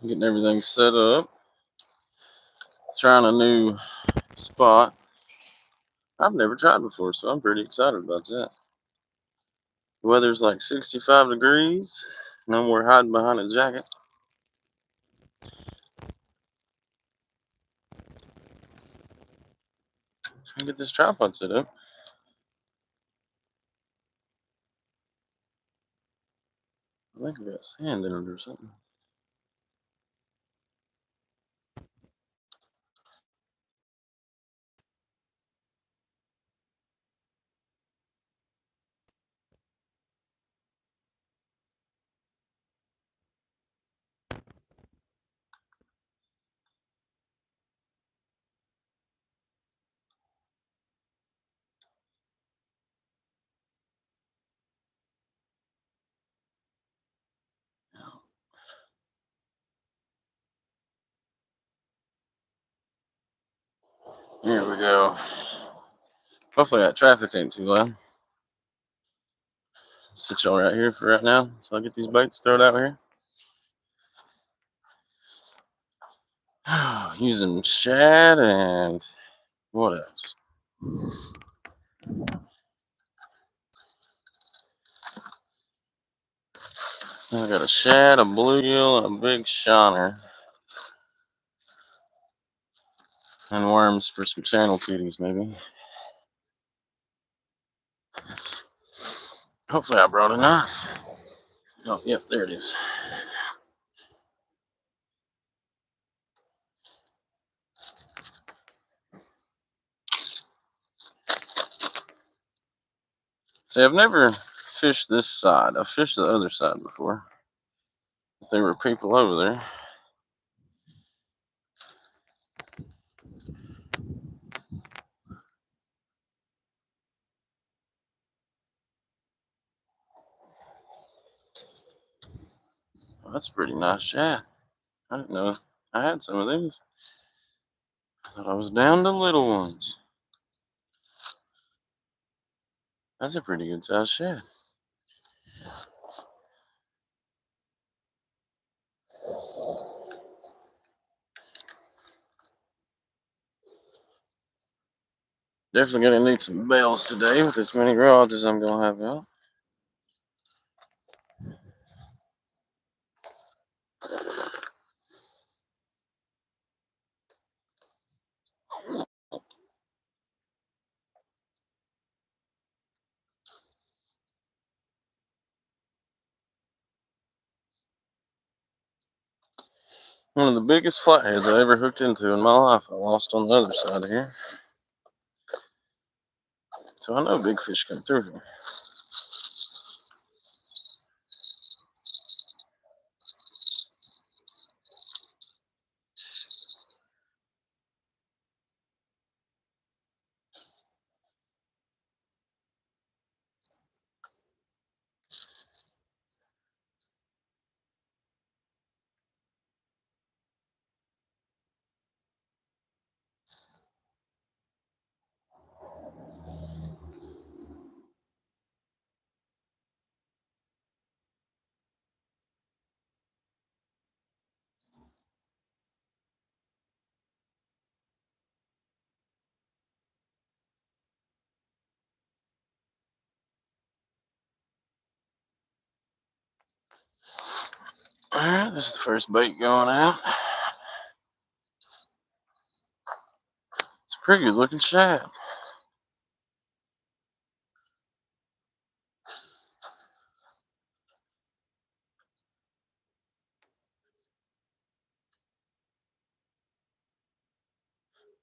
Getting everything set up. Trying a new spot I've never tried before, so I'm pretty excited about that. The weather's like 65 degrees. No more hiding behind a jacket. Trying to get this tripod set up. I think I got sand in it or something. Here we go. Hopefully that traffic ain't too loud. Sit y'all right here for right now so I get these baits thrown out here. Using shad and what else? I got a shad, a bluegill, and a big shiner. And worms for some channel cuties, maybe. Hopefully I brought enough. Oh, yep, there it is. See, I've never fished this side. I've fished the other side before. There were people over there. Well, that's a pretty nice shad. I didn't know I had some of these. I thought I was down to little ones. That's a pretty good sized shad. Definitely gonna need some bells today with as many rods as I'm gonna have out. One of the biggest flatheads I ever hooked into in my life, I lost on the other side of here. So I know big fish come through here. Alright, this is the first bait going out. It's a pretty good looking shad.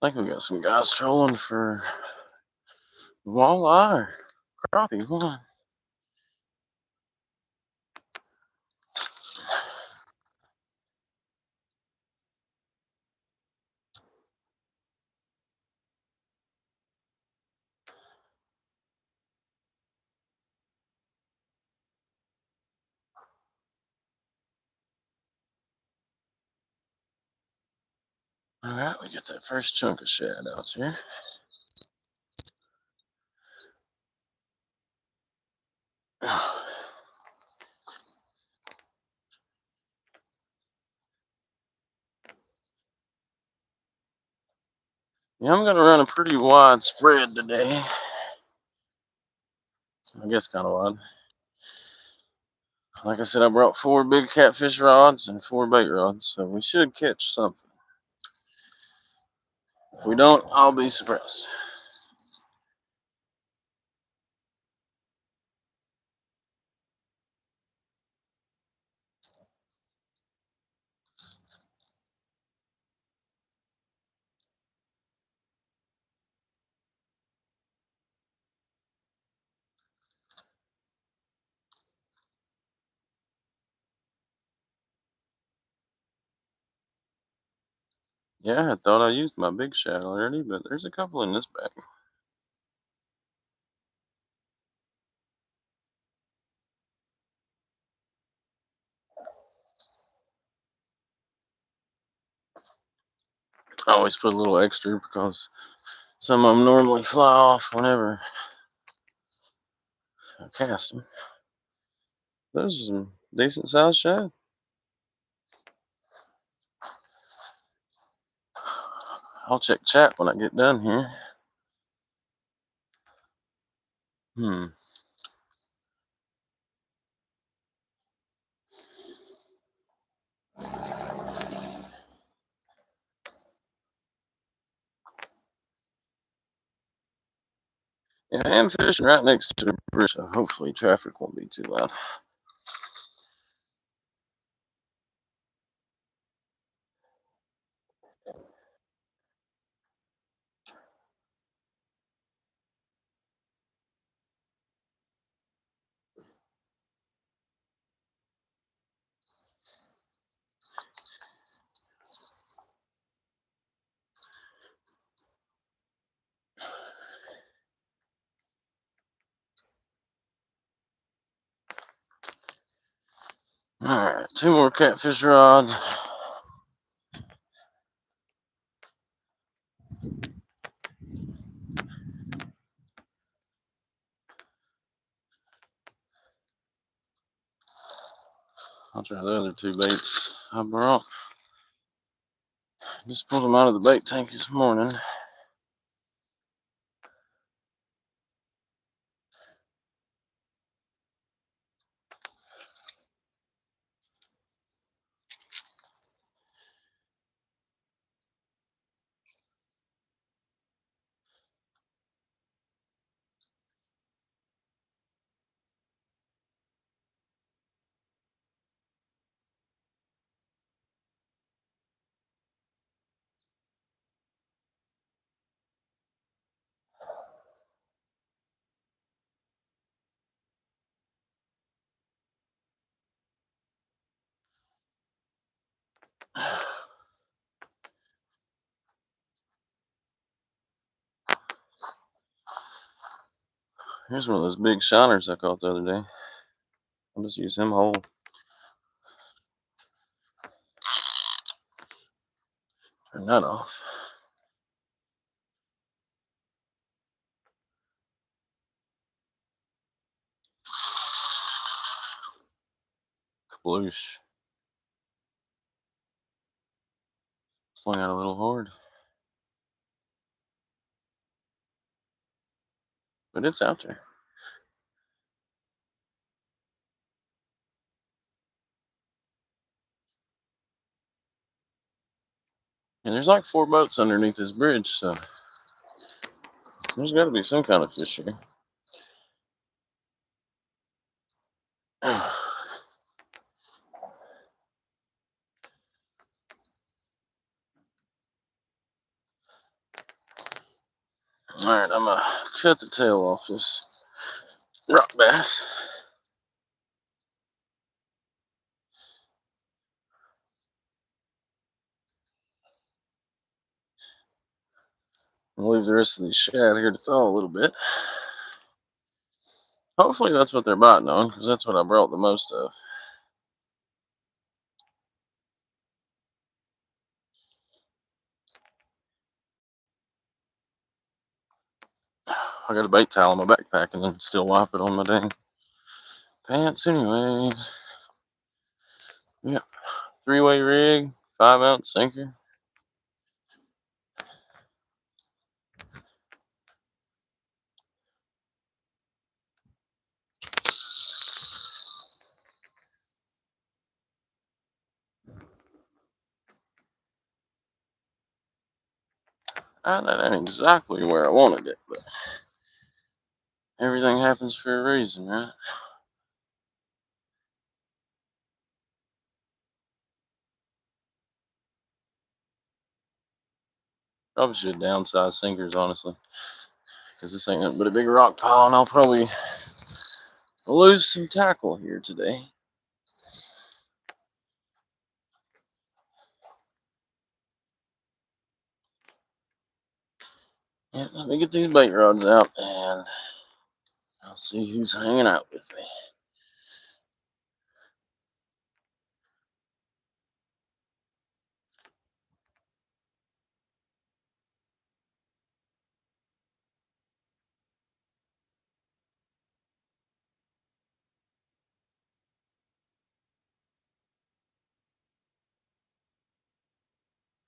I think we got some guys trolling for walleye or crappie. One. Alright, we got that first chunk of shad out here. Yeah, I'm gonna run a pretty wide spread today. I guess kind of wide. Like I said, I brought 4 big catfish rods and 4 bait rods, so we should catch something. If we don't, I'll be surprised. Yeah, I thought I used my big shad already, but there's a couple in this bag. I always put a little extra because some of them normally fly off whenever I cast them. Those are some decent sized shad. I'll check chat when I get done here. Yeah, I am fishing right next to the bridge, so hopefully traffic won't be too loud. Alright, 2 more catfish rods. I'll try the other 2 baits I brought. Just pulled them out of the bait tank this morning. Here's one of those big shiners I caught the other day. I'll just use him whole. Turn that off. Kabloosh. Slung out a little hard. But it's out there. And there's like 4 boats underneath this bridge, so there's got to be some kind of fish here. Alright, I'm gonna cut the tail off this rock bass. I'll leave the rest of these shad here to thaw a little bit. Hopefully that's what they're biting on, because that's what I brought the most of. I got a bait towel in my backpack and then still wipe it on my dang pants anyways. Yeah, 3-way rig, 5-ounce sinker. That ain't exactly where I wanted it, but everything happens for a reason, right? Probably should downsize sinkers, honestly, because this ain't nothing but a big rock pile, and I'll probably lose some tackle here today. Yeah, let me get these bait rods out, and I'll see who's hanging out with me.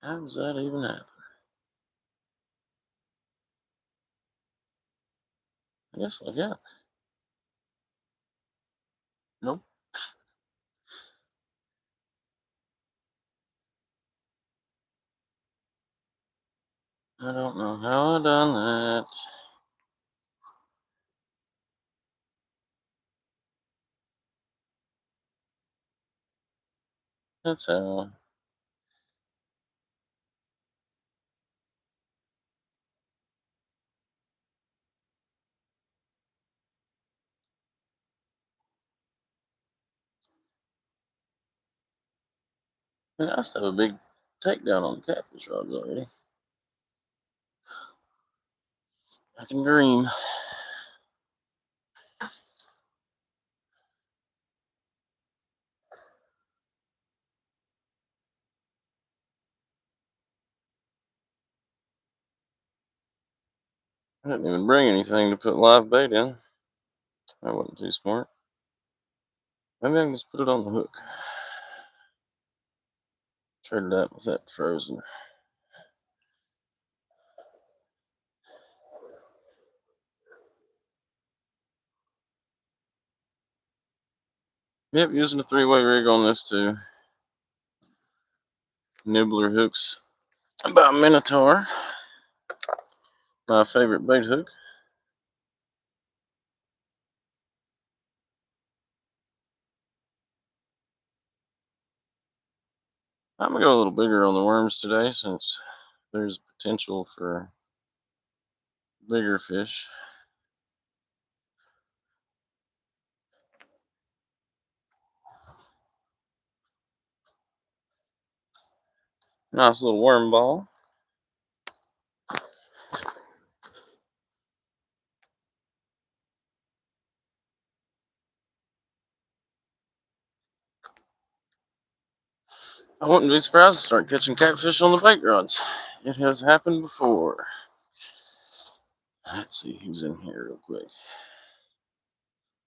How does that even happen? I guess like that. Nope. I don't know how I done that. That's how. Man, I still have a big takedown on the catfish rods already. I can dream. I didn't even bring anything to put live bait in. That wasn't too smart. Maybe I can just put it on the hook. Trade that with that frozen. Yep, using a 3-way rig on this too. Nibbler hooks by Minotaur. My favorite bait hook. I'm gonna go a little bigger on the worms today since there's potential for bigger fish. Nice little worm ball. I wouldn't be surprised to start catching catfish on the bait rods. It has happened before. Let's see who's in here real quick.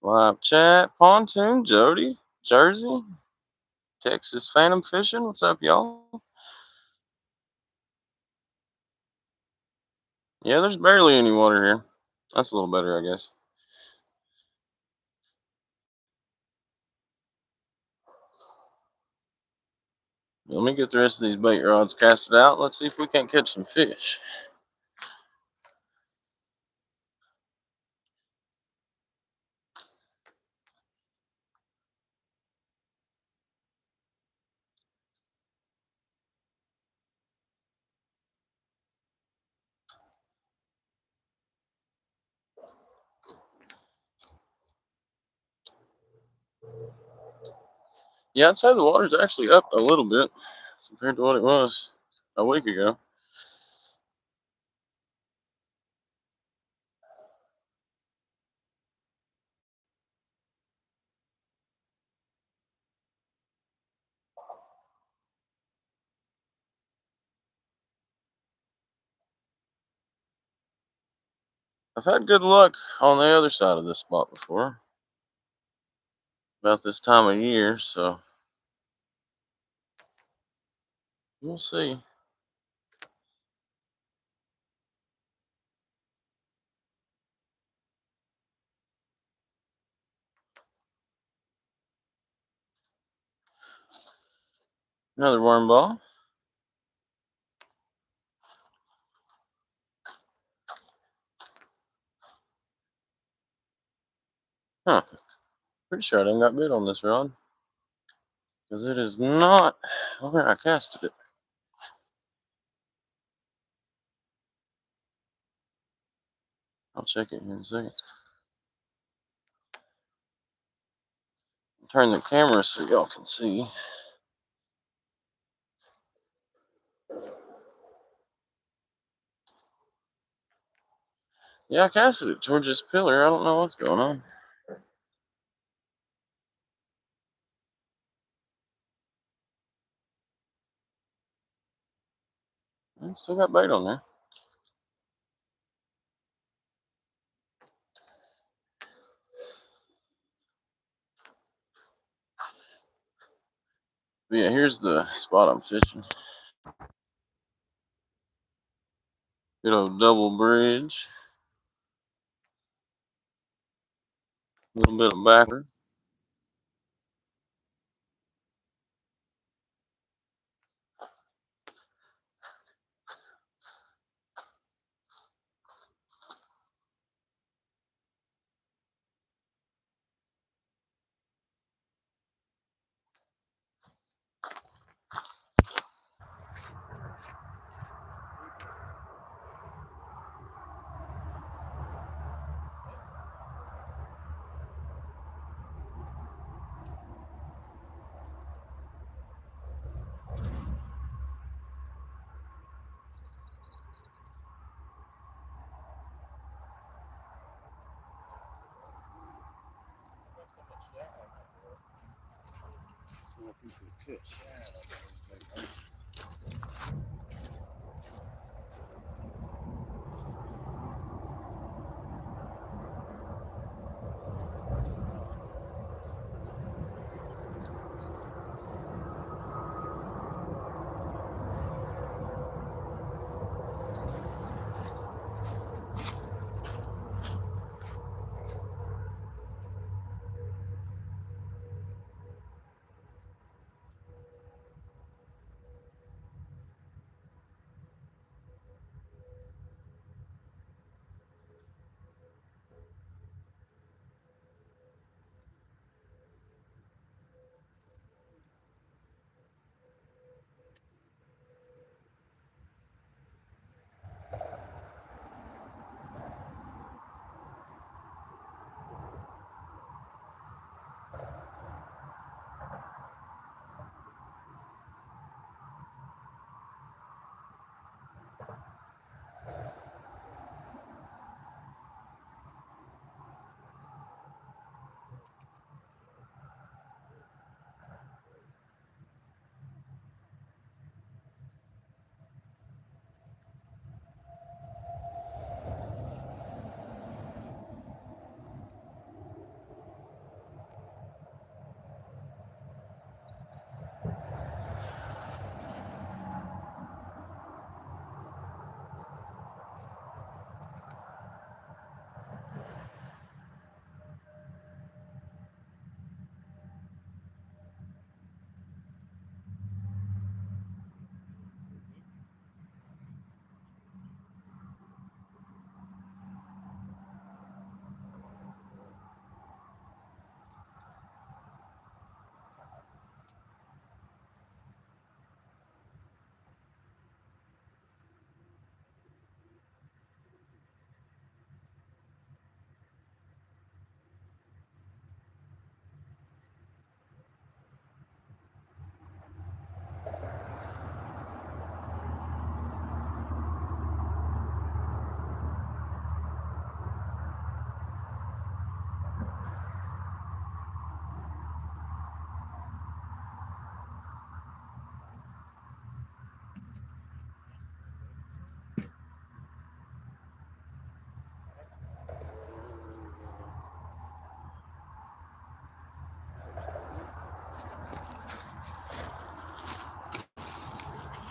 Live chat, Pontoon, Jody, Jersey, Texas Phantom Fishing. What's up, y'all? Yeah, there's barely any water here. That's a little better, I guess. Let me get the rest of these bait rods casted out. Let's see if we can't catch some fish. Yeah, I'd say the water's actually up a little bit compared to what it was a week ago. I've had good luck on the other side of this spot before, about this time of year, so we'll see. Another worm ball. Huh. Pretty sure I didn't got bit on this rod. Because it is not where I casted it. I'll check it here in a second. Turn the camera so y'all can see. Yeah, I casted it towards this pillar. I don't know what's going on. I still got bait on there. But yeah, here's the spot I'm fishing. Good old double bridge. A little bit of backward.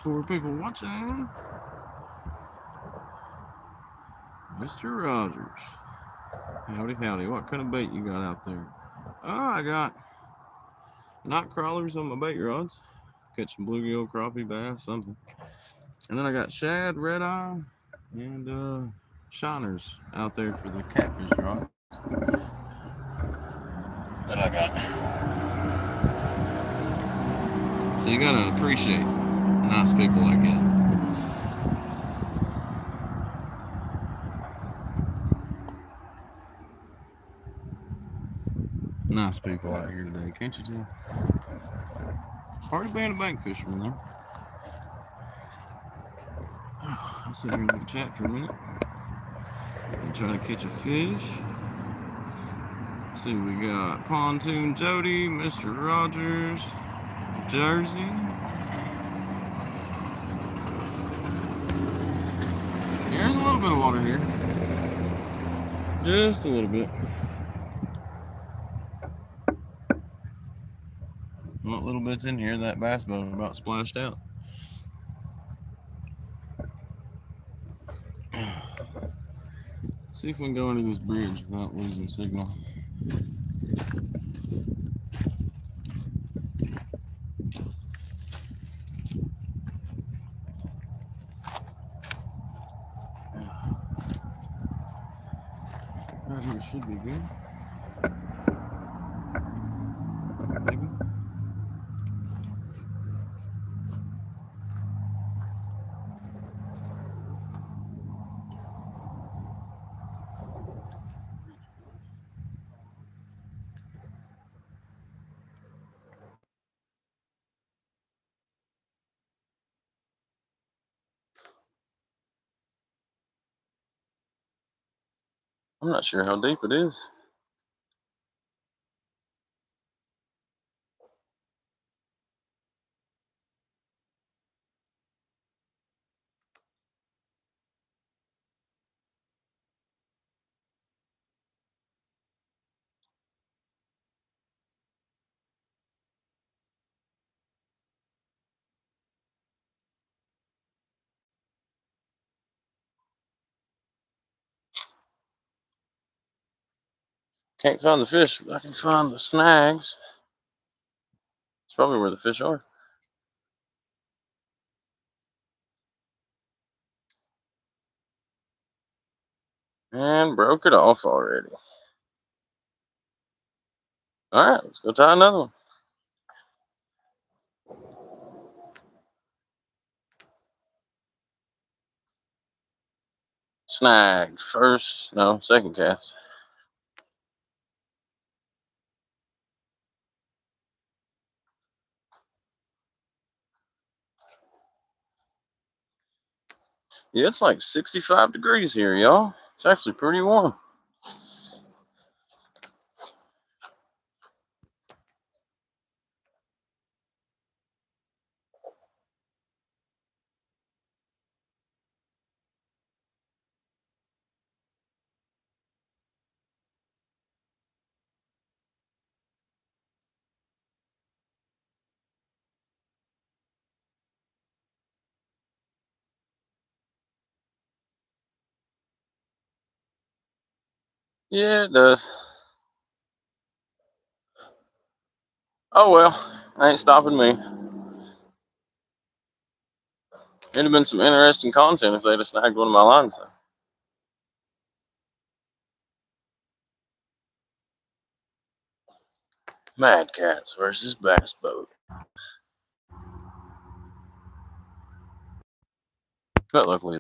For people watching, Mr. Rogers. Howdy, howdy. What kind of bait you got out there? I got night crawlers on my bait rods. Catching bluegill, crappie, bass, something. And then I got shad, red eye, and shiners out there for the catfish rods. that I got. So you gotta appreciate nice people like that. Nice people out here today, can't you tell? Hard to be a bank fisherman there. I'll sit here and chat for a minute and try to catch a fish. Let's see, we got Pontoon Jody, Mr. Rogers, Jersey. There's a little bit of water here. Just a little bit. What little bit's in here, that bass boat about splashed out. See if we can go under this bridge without losing signal. Right here should be good. Maybe. I'm not sure how deep it is. Can't find the fish, but I can find the snags. It's probably where the fish are. And broke it off already. Alright, let's go tie another one. Snagged. Second cast. Yeah, it's like 65 degrees here, y'all. It's actually pretty warm. Yeah, it does. Oh well, ain't stopping me. It'd have been some interesting content if they'd have snagged one of my lines though. Mad Cats versus Bass Boat. But luckily,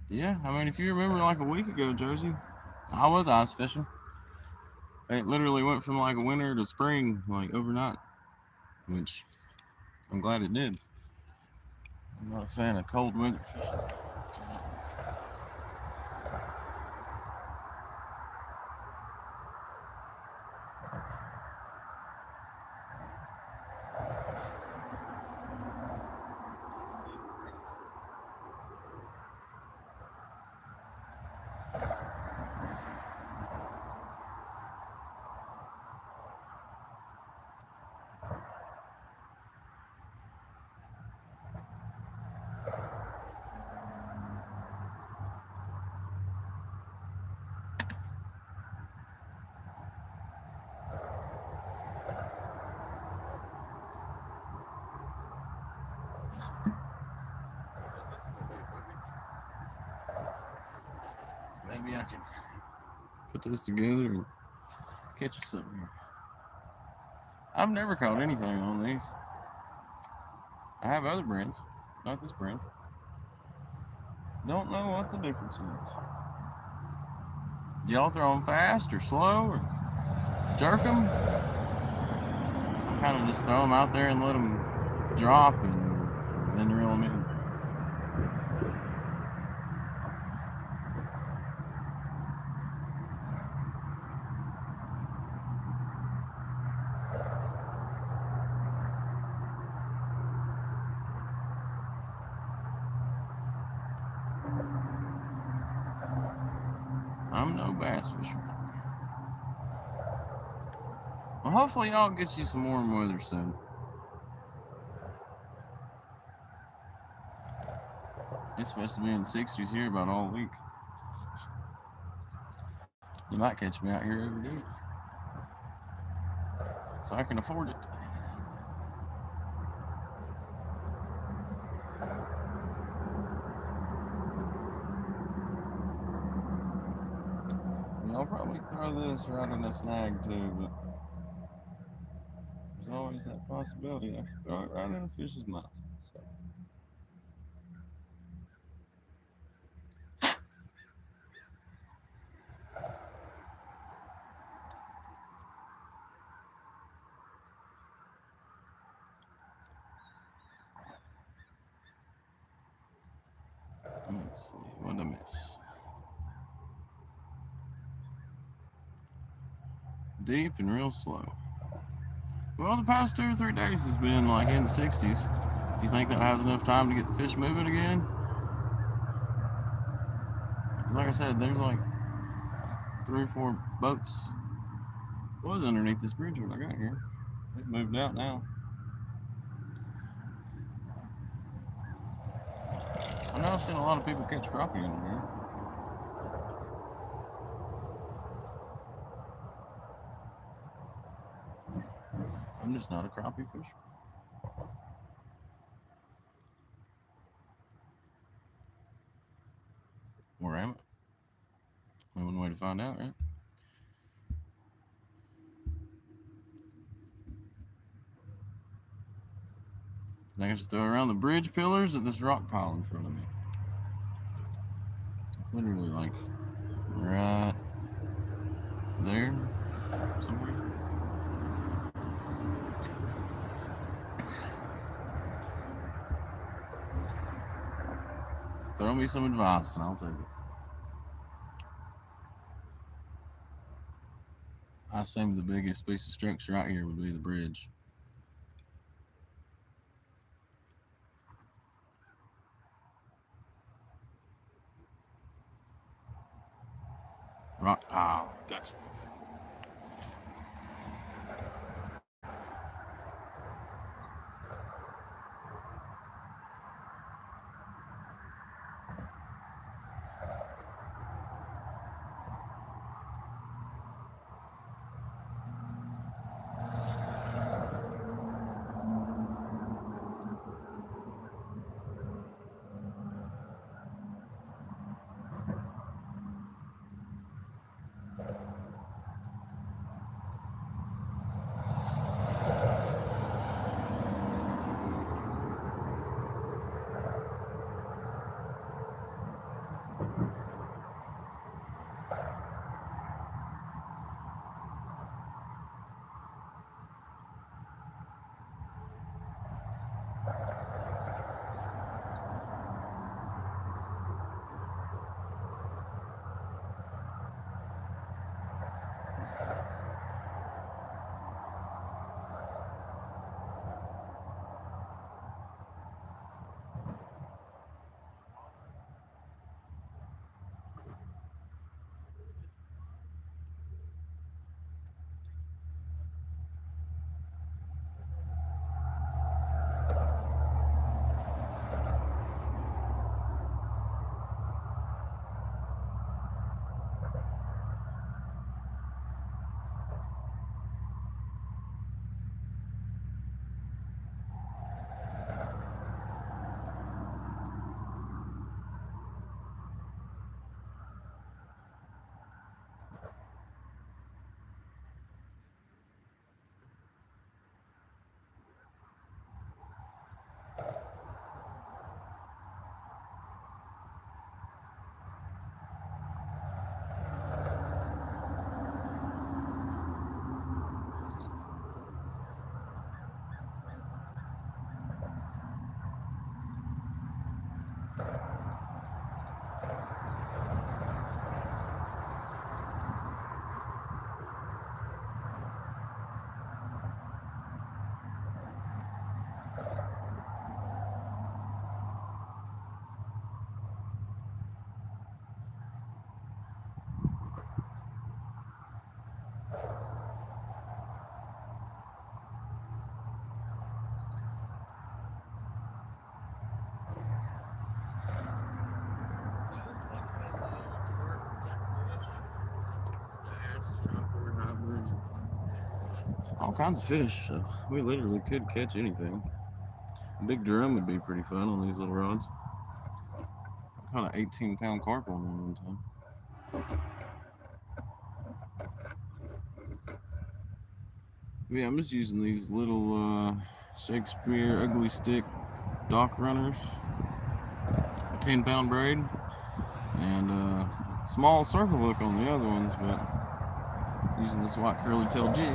yeah, I mean, if you remember like a week ago, Jersey, I was ice fishing. It literally went from like winter to spring, like overnight, which I'm glad it did. I'm not a fan of cold weather fishing. maybe I can put this together and catch us something here. I've never caught anything on these. I have other brands, not this brand. Don't know what the difference is. Do y'all throw them fast or slow or jerk them? Kind of just throw them out there and let them drop and then reel them in. I'm no bass fisherman. Well, hopefully y'all get you some warm weather soon. It's supposed to be in the 60s here about all week. You might catch me out here every day. If I can afford it. I'll probably throw this right in a snag too, but there's always that possibility I could throw it right in a fish's mouth. So. Let's see, what did I miss? Deep and real slow. Well, the past 2 or 3 days has been like in the 60s. Do you think that has enough time to get the fish moving again? Because like I said, there's like 3 or 4 boats was underneath this bridge when I got here. They've moved out now. I know I've seen a lot of people catch crappie under here. I'm just not a crappie fisher. Where am I? Only one way to find out, right? I think I should throw around the bridge pillars at this rock pile in front of me. It's literally like right there somewhere. Just throw me some advice and I'll take it. I assume the biggest piece of structure out here would be the bridge. Rock pile. Gotcha. All kinds of fish. So we literally could catch anything. A big drum would be pretty fun on these little rods. I caught an 18-pound carp on one time. Yeah, I'm just using these little Shakespeare ugly stick dock runners. A 10-pound braid and a small circle hook on the other ones, but using this white curly tail jig.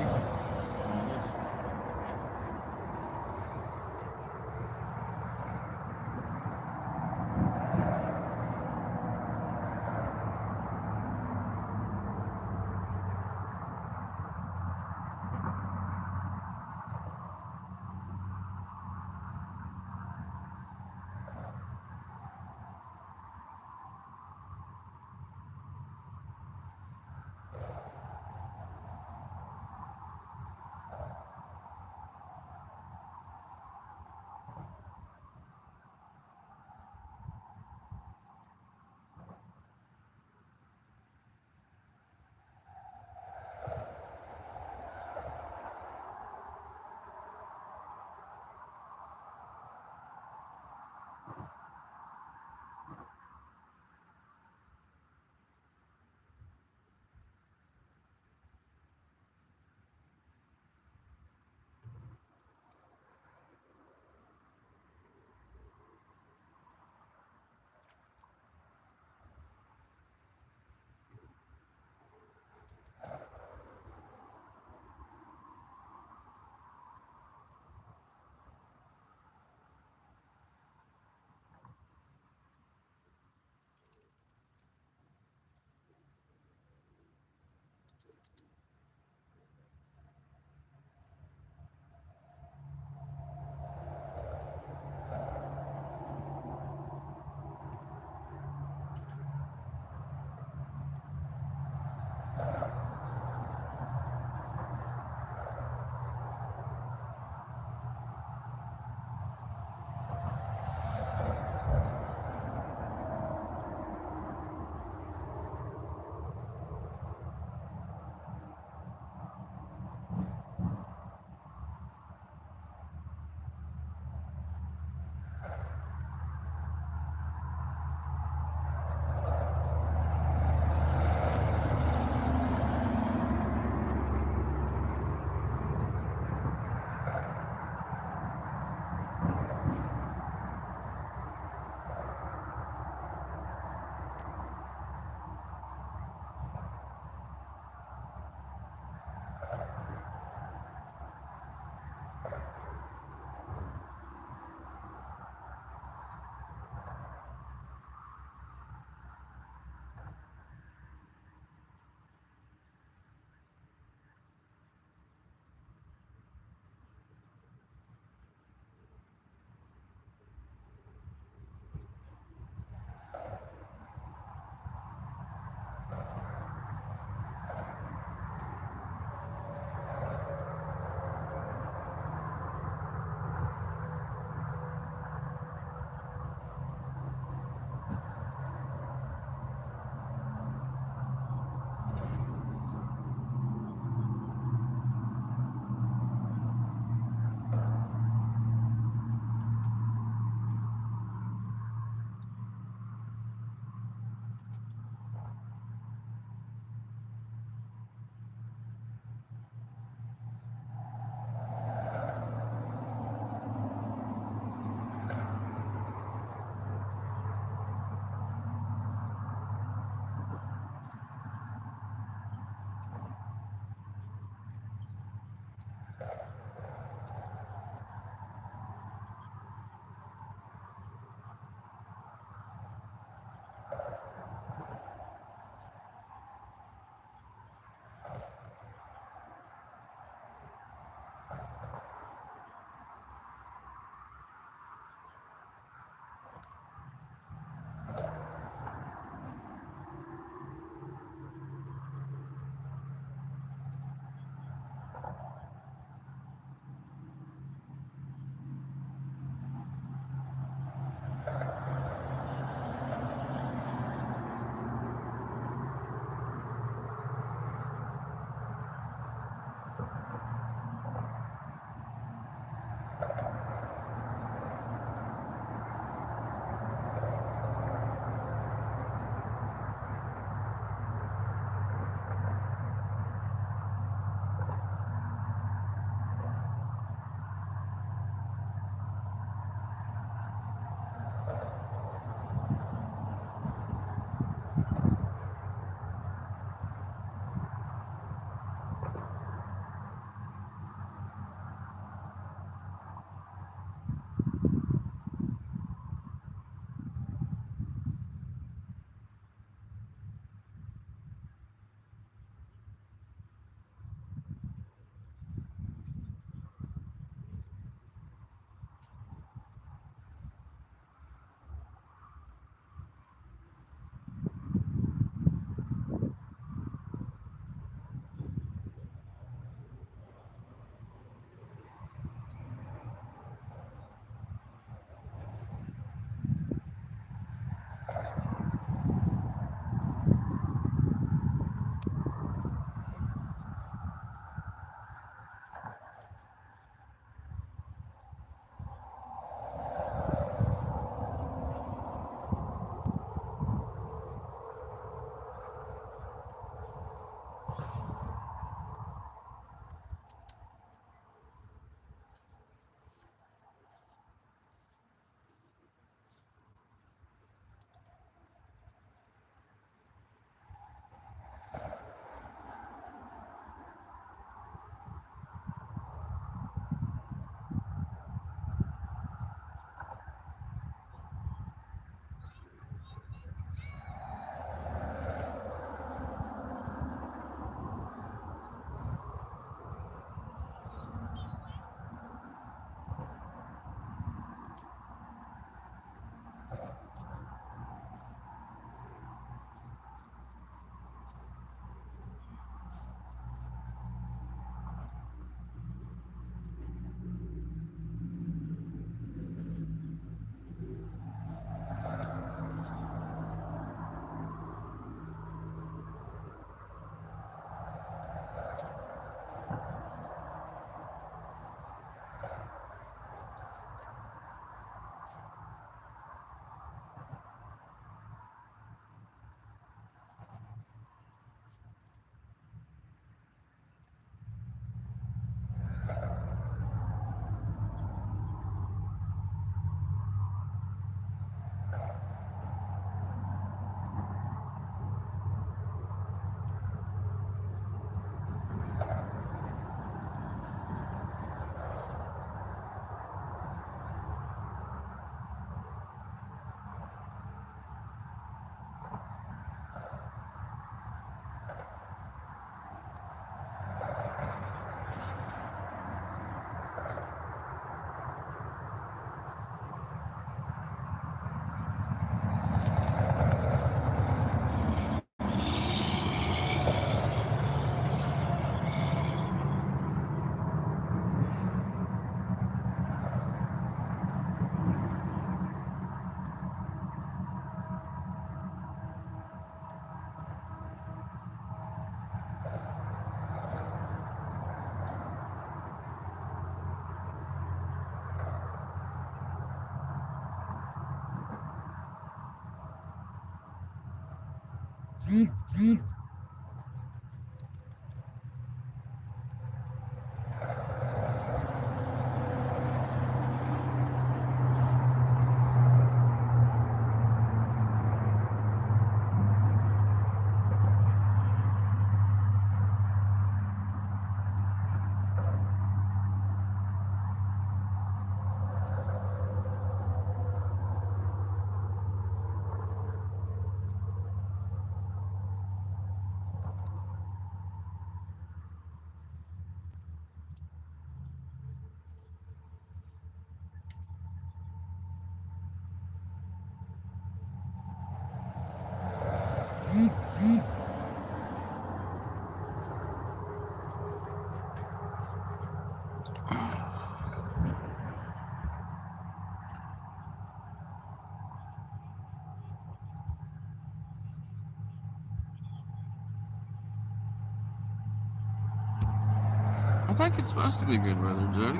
I think it's supposed to be good weather, Jody.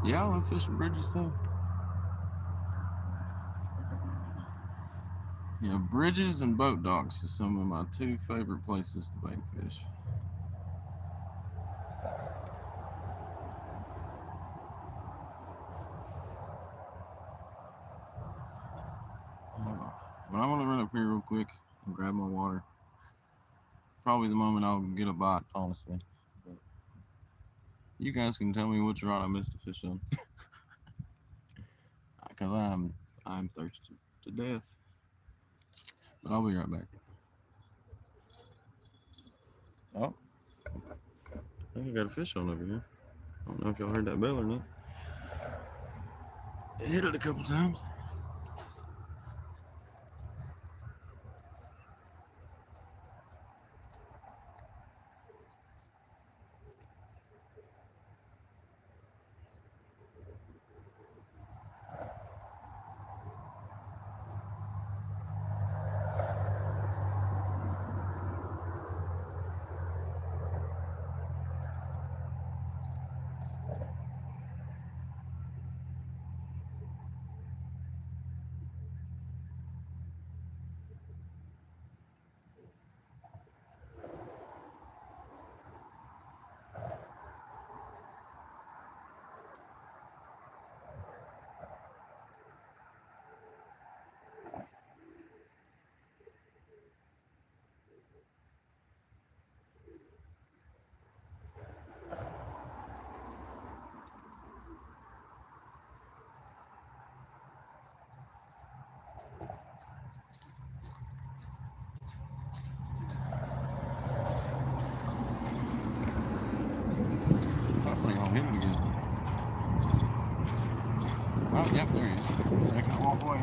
Yeah, I love fishing bridges too. Yeah, bridges and boat docks are some of my two favorite places to bait fish. But I'm gonna run up here real quick and grab my water. Probably the moment I'll get a bite, honestly. But you guys can tell me which rod I missed a fish on, because I'm thirsty to death. But I'll be right back. Oh, I think I got a fish on over here. I don't know if y'all heard that bell or not. It hit it a couple times. Hopefully I'll hit it again. Oh, yep, there he is. Second walk away.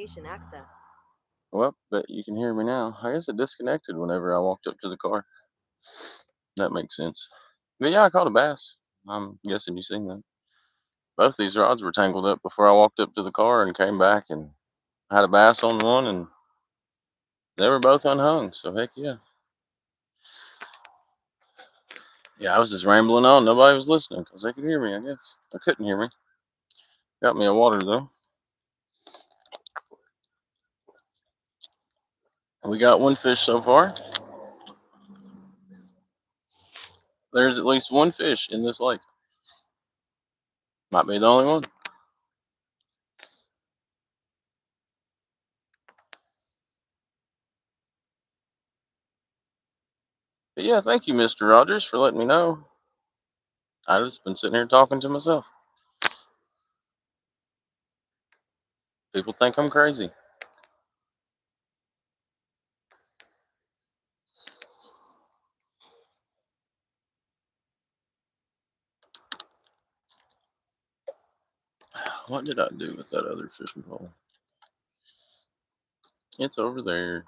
location access. Well, but you can hear me now. I guess it disconnected whenever I walked up to the car. That makes sense. But yeah, I caught a bass. I'm guessing you seen that. Both these rods were tangled up before I walked up to the car and came back and had a bass on one, and they were both unhung. So heck yeah. Yeah, I was just rambling on. Nobody was listening because they could hear me, I guess. They couldn't hear me. Got me a water though. We got one fish so far. There's at least one fish in this lake. Might be the only one. But yeah, thank you, Mr. Rogers, for letting me know. I just been sitting here talking to myself. People think I'm crazy. What did I do with that other fishing pole? It's over there.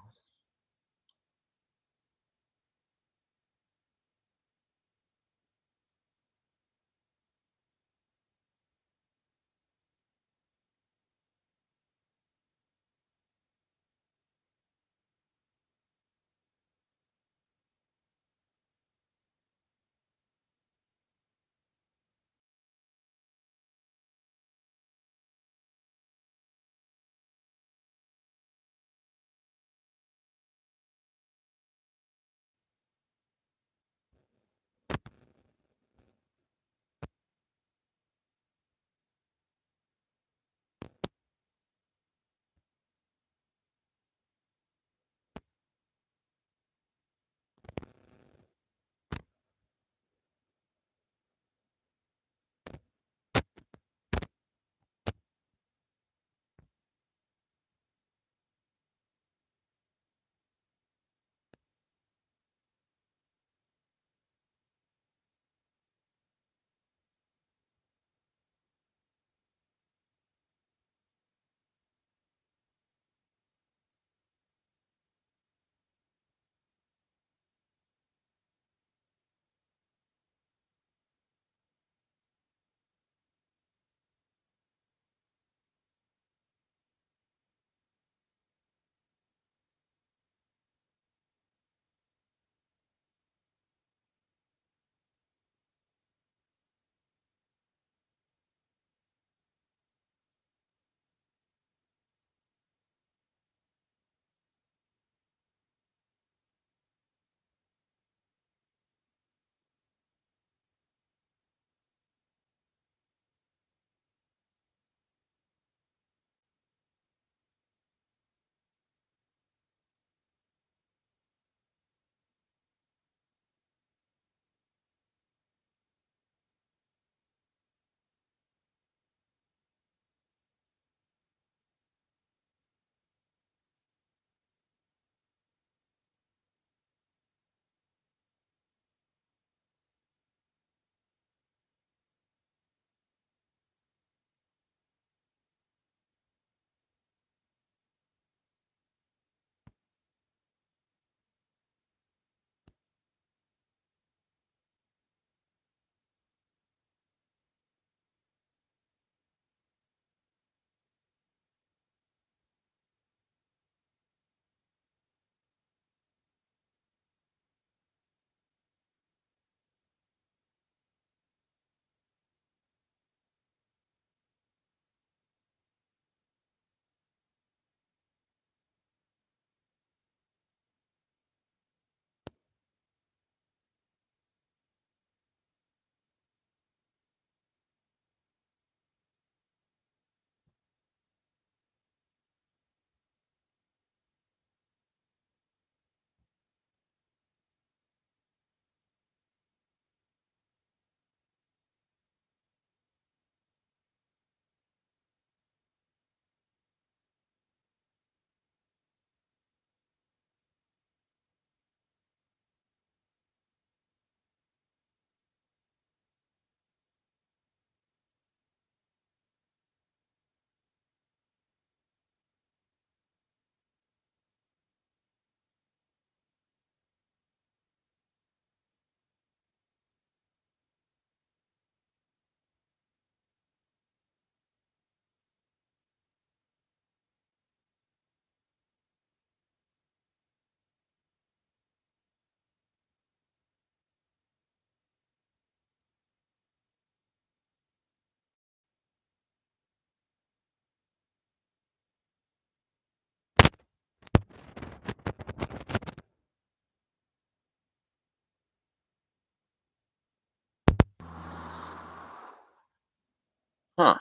Huh.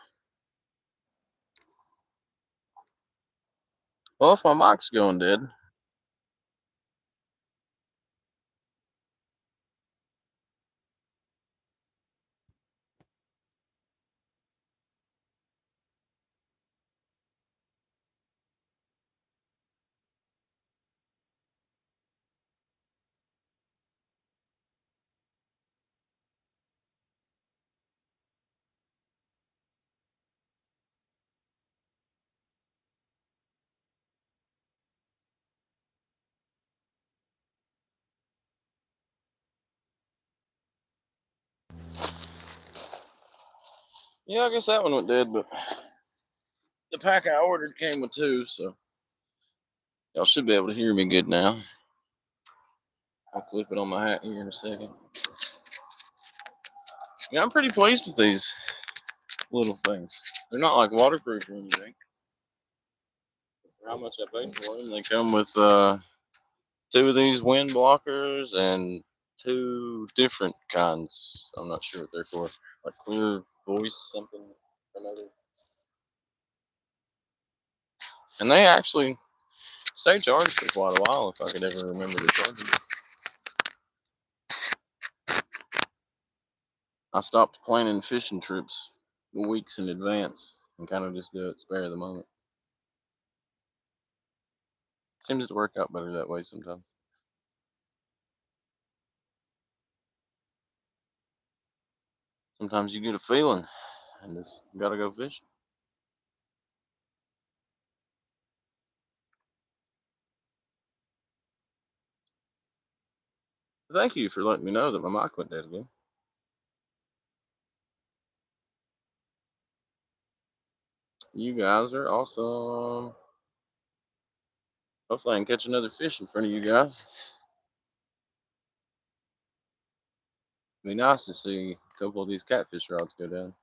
Well, if my mic's going dead, yeah, I guess that one went dead, but the pack I ordered came with two, so y'all should be able to hear me good now. I'll clip it on my hat here in a second. Yeah, I'm pretty pleased with these little things. They're not like waterproof or anything. For how much I paid for them, they come with two of these wind blockers and two different kinds. I'm not sure what they're for, like clear voice something or another. And they actually stay charged for quite a while if I could ever remember to charge them. I stopped planning fishing trips weeks in advance and kind of just do it spare of the moment. Seems to work out better that way sometimes. Sometimes you get a feeling and just gotta go fishing. Thank you for letting me know that my mic went dead again. You guys are awesome. Hopefully I can catch another fish in front of you guys. It'd be nice to see a couple of these catfish rods go down.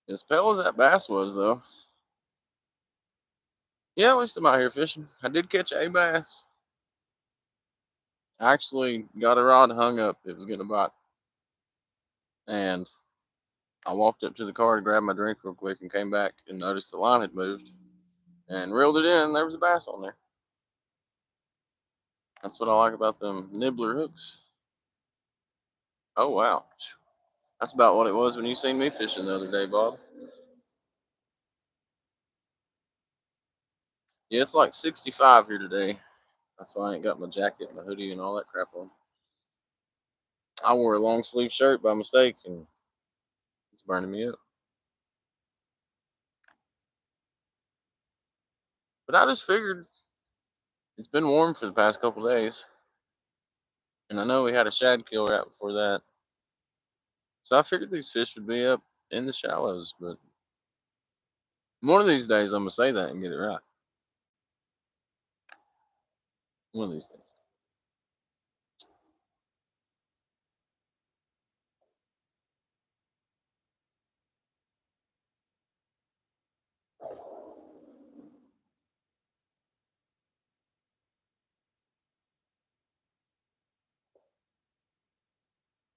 As pale as that bass was, though. Yeah, at least I'm out here fishing. I did catch a bass. I actually got a rod hung up. It was getting a bite. And I walked up to the car to grab my drink real quick and came back and noticed the line had moved and reeled it in. And there was a bass on there. That's what I like about them nibbler hooks. Oh, wow. That's about what it was when you seen me fishing the other day, Bob. Yeah, it's like 65 here today. That's why I ain't got my jacket, my hoodie, and all that crap on. I wore a long sleeve shirt by mistake and it's burning me up. But I just figured it's been warm for the past couple days. And I know we had a shad kill right before that. So I figured these fish would be up in the shallows. But one of these days I'm going to say that and get it right. One of these days.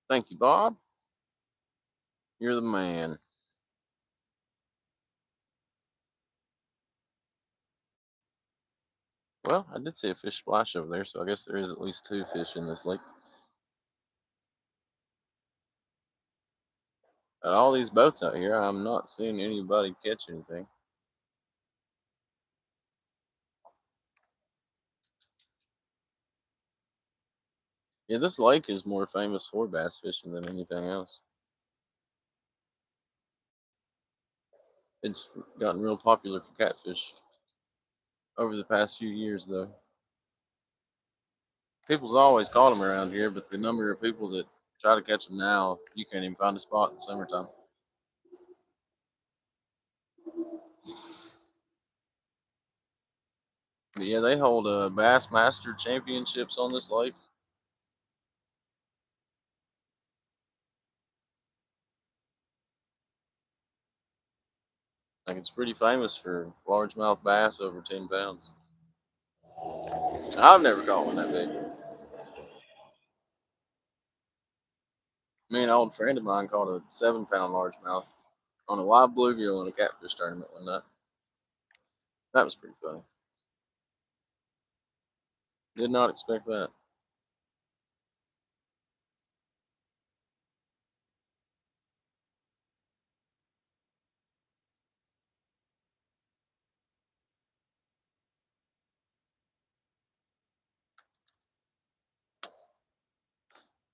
Thank you, Bob. You're the man. Well, I did see a fish splash over there, so I guess there is at least two fish in this lake. At all these boats out here, I'm not seeing anybody catch anything. Yeah, this lake is more famous for bass fishing than anything else. It's gotten real popular for catfish over the past few years, though. People's always caught them around here, but the number of people that try to catch them now, you can't even find a spot in the summertime. But yeah, they hold Bass Master Championships on this lake. Like it's pretty famous for largemouth bass over 10 pounds. I've never caught one that big. Me and an old friend of mine caught a 7-pound largemouth on a live bluegill in a catfish tournament one night. That was pretty funny. Did not expect that.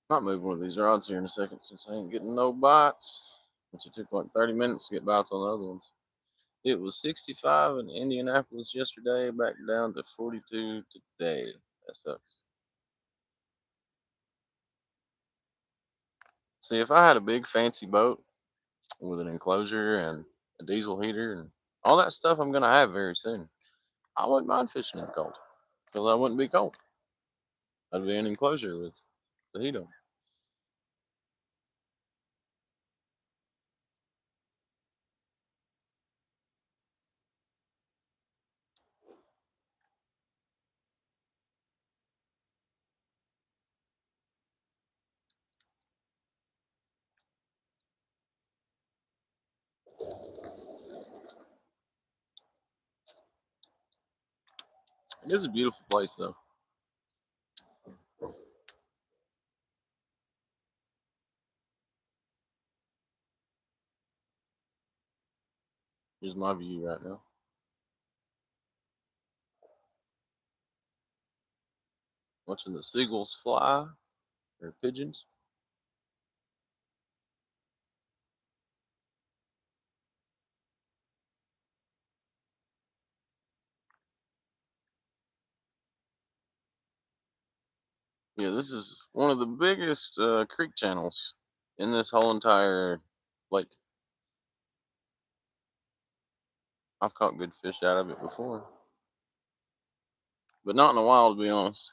Might move one of these rods here in a second since I ain't getting no bites. Which it took like 30 minutes to get bites on the other ones. It was 65 in Indianapolis yesterday, back down to 42 today. That sucks. See, if I had a big fancy boat with an enclosure and a diesel heater and all that stuff I'm gonna have very soon, I wouldn't mind fishing in the cold because I wouldn't be cold. I'd be in an enclosure with the heat on. It is a beautiful place though. Here's my view right now. Watching the seagulls fly or pigeons. Yeah, this is one of the biggest creek channels in this whole entire lake. I've caught good fish out of it before, but not in a while, to be honest.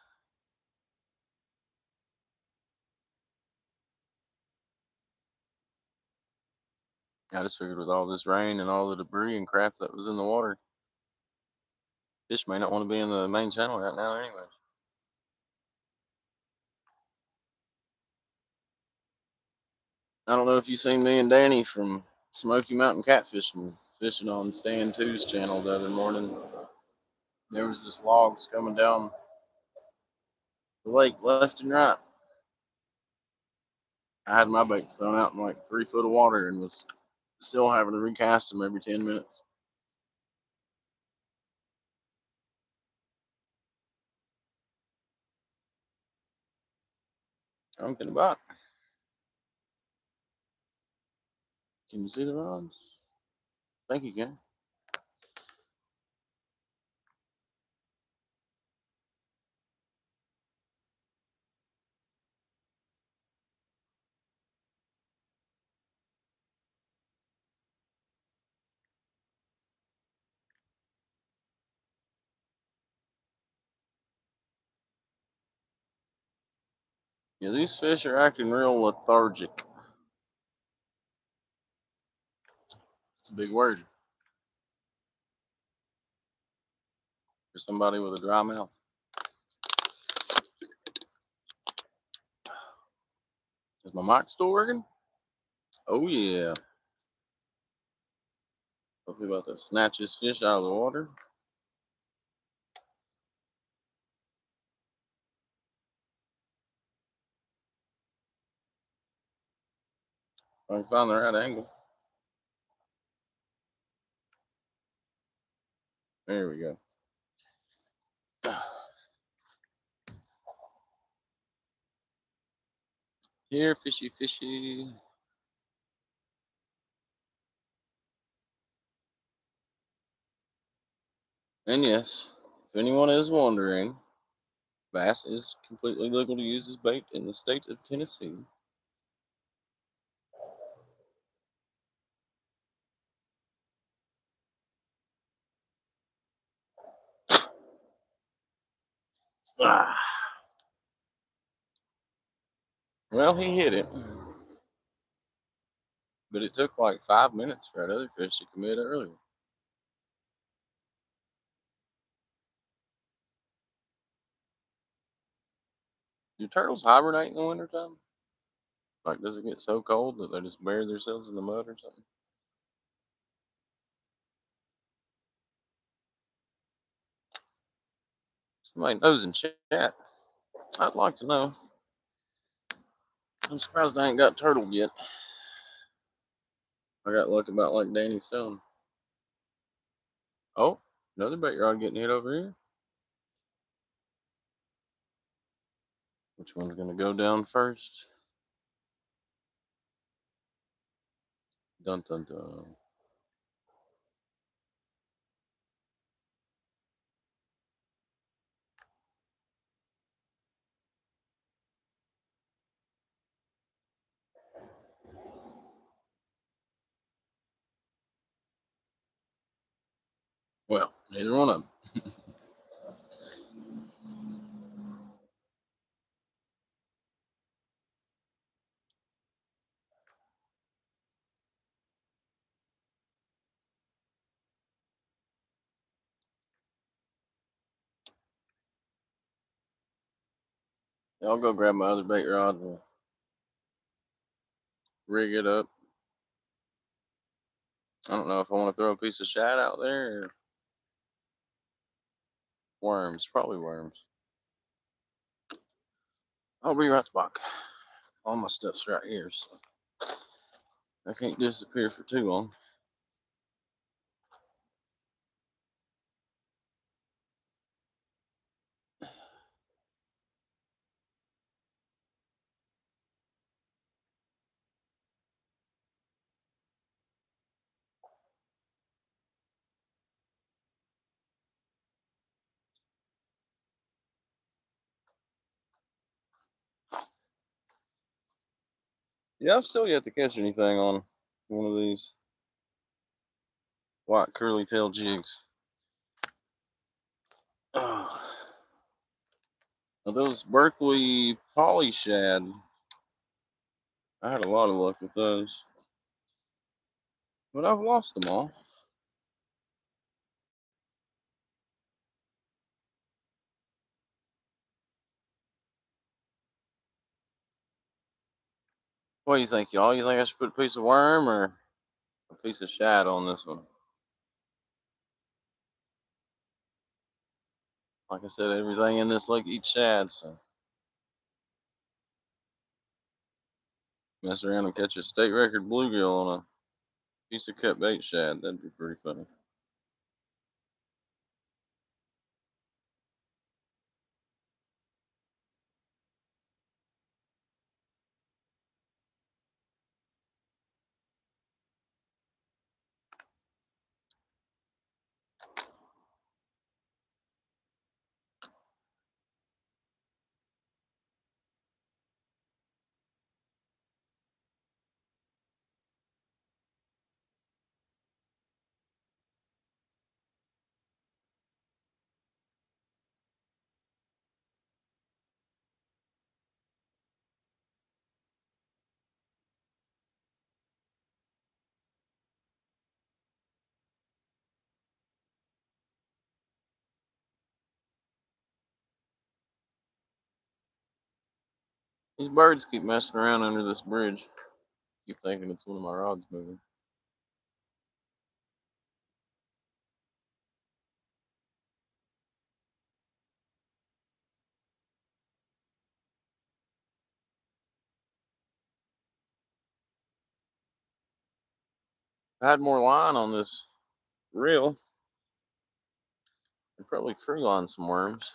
I just figured with all this rain and all the debris and crap that was in the water, fish may not want to be in the main channel right now, anyway. I don't know if you seen me and Danny from Smoky Mountain Catfishing fishing on Stan Two's channel the other morning. There was this logs coming down the lake left and right. I had my baits thrown out in like 3 foot of water and was still having to recast them every 10 minutes. I'm gonna bite. Can you see the rods? Thank you, Ken. Yeah, these fish are acting real lethargic. It's a big word for somebody with a dry mouth. Is my mic still working? Oh yeah. Hopefully about to snatch this fish out of the water. If I can find the right angle. There we go. Here, fishy, fishy. And yes, if anyone is wondering, bass is completely legal to use as bait in the state of Tennessee. Ah. Well, he hit it, but it took like 5 minutes for that other fish to commit earlier. Do turtles hibernate in the wintertime? Like, does it get so cold that they just bury themselves in the mud or something? Somebody knows in chat. I'd like to know. I'm surprised I ain't got turtled yet. I got lucky about like Danny Stone. Oh, another bait rod getting hit over here. Which one's gonna go down first? Dun dun dun. Well, neither one of them. I'll go grab my other bait rod and rig it up. I don't know if I want to throw a piece of shad out there or worms. Probably worms. I'll be right back. All my stuff's right here, so I can't disappear for too long. Yeah, I've still yet to catch anything on one of these white curly tail jigs. Oh. Now those Berkeley poly shad, I had a lot of luck with those, but I've lost them all. What do you think, y'all? You think I should put a piece of worm or a piece of shad on this one? Like I said, everything in this lake eats shad, so mess around and catch a state record bluegill on a piece of cut bait shad. That'd be pretty funny. These birds keep messing around under this bridge. Keep thinking it's one of my rods moving. If I had more line on this reel, I'd probably free line some worms.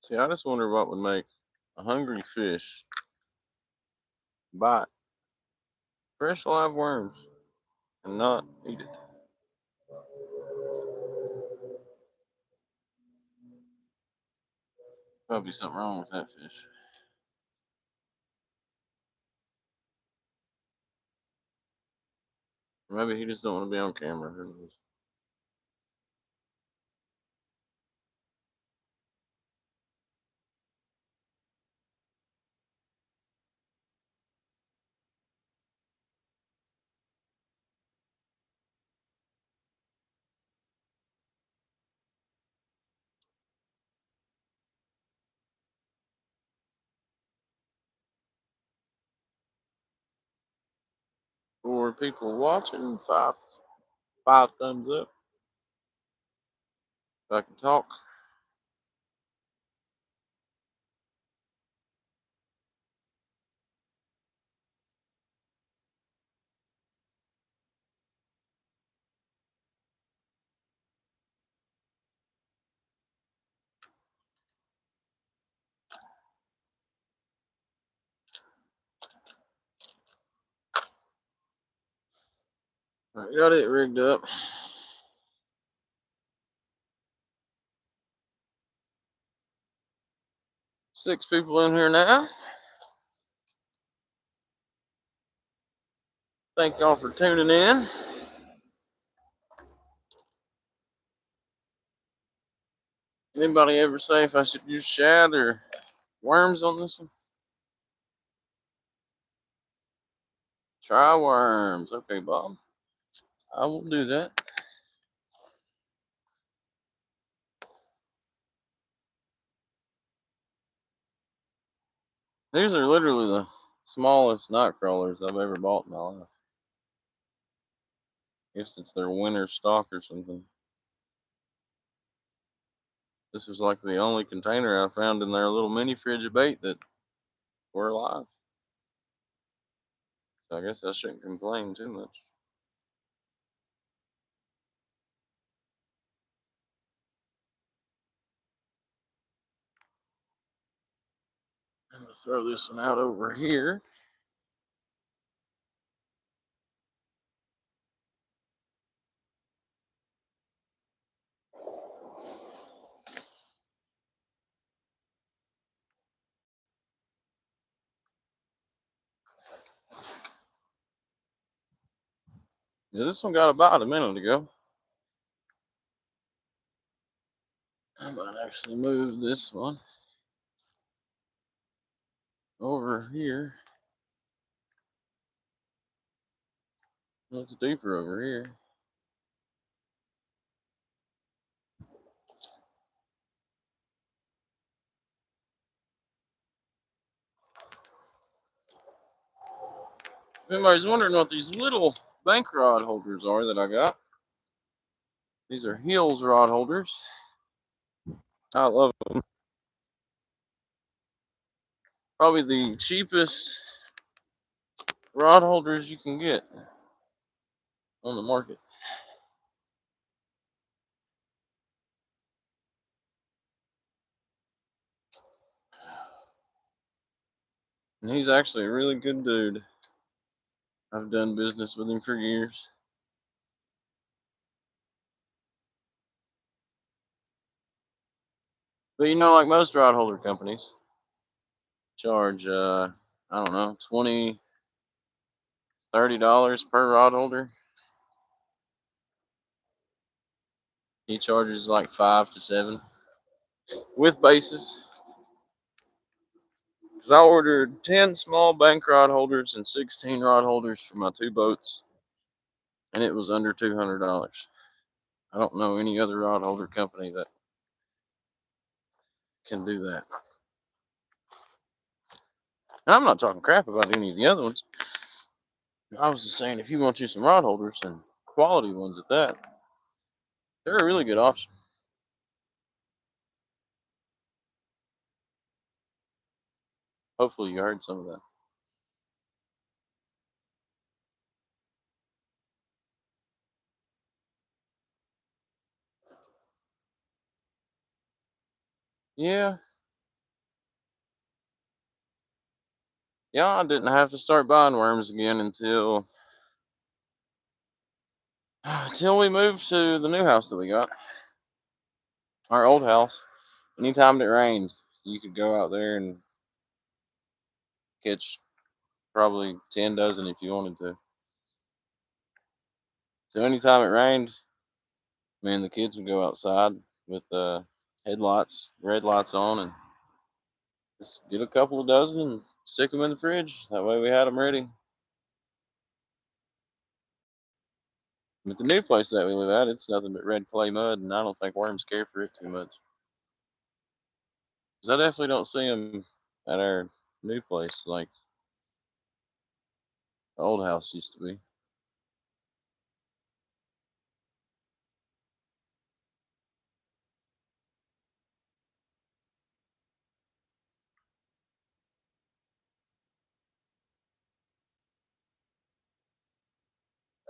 See, I just wonder what would make a hungry fish bite fresh live worms and not eat it. Probably something wrong with that fish. Maybe he just don't want to be on camera. Who knows? For people watching, five thumbs up. If I can talk. I got it rigged up. 6 people in here now. Thank y'all for tuning in. Anybody ever say if I should use shad or worms on this one? Try worms. Okay, Bob. I will do that. These are literally the smallest night crawlers I've ever bought in my life. Guess it's their winter stock or something. This was like the only container I found in their little mini fridge of bait that were alive. So I guess I shouldn't complain too much. I'm gonna throw this one out over here. Yeah, this one got a bite a minute ago. I might actually move this one over here. Looks deeper over here. If anybody's wondering what these little bank rod holders are that I got, these are Hills rod holders. I love them. Probably the cheapest rod holders you can get on the market. And he's actually a really good dude. I've done business with him for years. But you know, like most rod holder companies, charge I don't know, $20-$30 per rod holder. He charges like 5 to 7 with bases. Because I ordered 10 small bank rod holders and 16 rod holders for my 2 boats, and it was under $200. I don't know any other rod holder company that can do that. And I'm not talking crap about any of the other ones. I was just saying, if you want you some rod holders and quality ones at that, they're a really good option. Hopefully you heard some of that. Yeah. Yeah, I didn't have to start buying worms again until we moved to the new house that we got. Our old house. Anytime it rained, you could go out there and catch probably 10 dozen if you wanted to. So anytime it rained, me and the kids would go outside with headlights, red lights on, and just get a couple of dozen and stick them in the fridge. That way we had them ready. But the new place that we live at, it's nothing but red clay mud, and I don't think worms care for it too much. 'Cause I definitely don't see them at our new place like the old house used to be.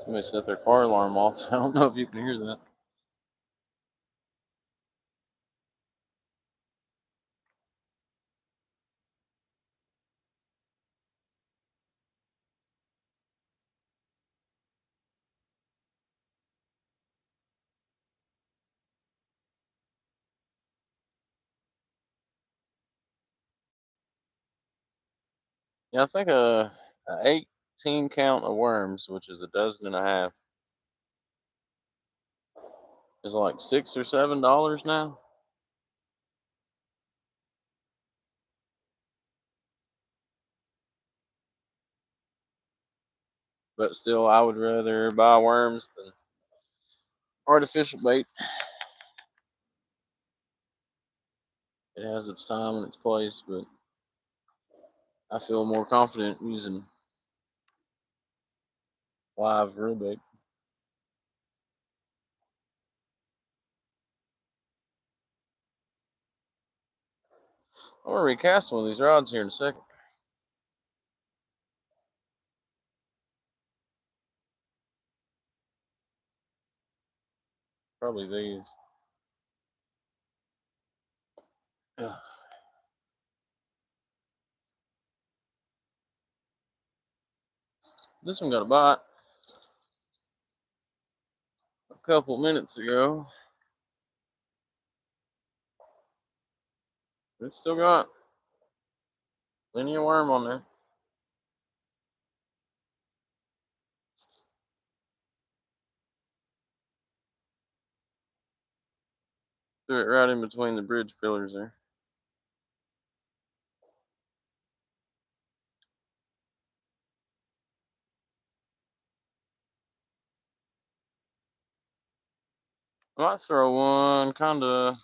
Somebody set their car alarm off. I don't know if you can hear that. Yeah, I think a 18 count of worms, which is a dozen and a half, is like $6 or $7 now. But still, I would rather buy worms than artificial bait. It has its time and its place, but I feel more confident using live real bait. I'm gonna recast one of these rods here in a second. Probably these. Yeah. This one got a bite a couple minutes ago. It's still got plenty of worm on there. Threw it right in between the bridge pillars there. I might throw one kind of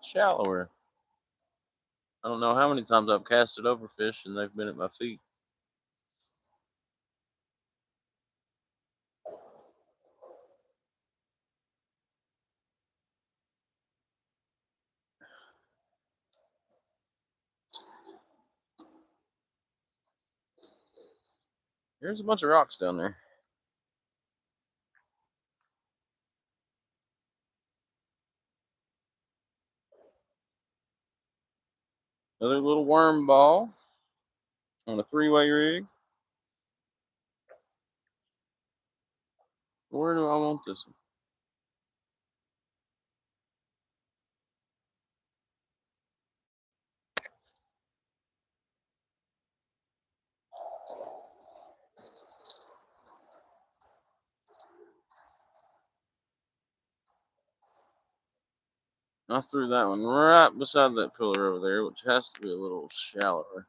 shallower. I don't know how many times I've casted over fish and they've been at my feet. There's a bunch of rocks down there. Another little worm ball on a 3-way rig. Where do I want this one? I threw that one right beside that pillar over there, which has to be a little shallower.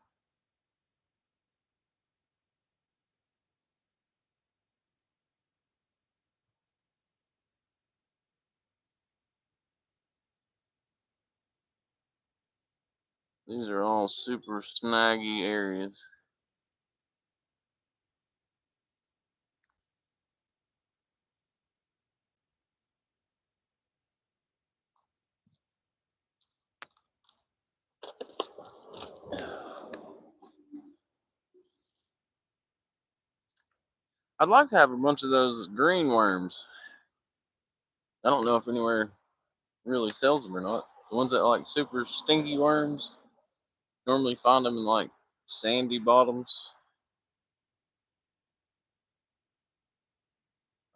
These are all super snaggy areas. I'd like to have a bunch of those green worms. I don't know if anywhere really sells them or not. The ones that are like super stinky worms, normally find them in like sandy bottoms.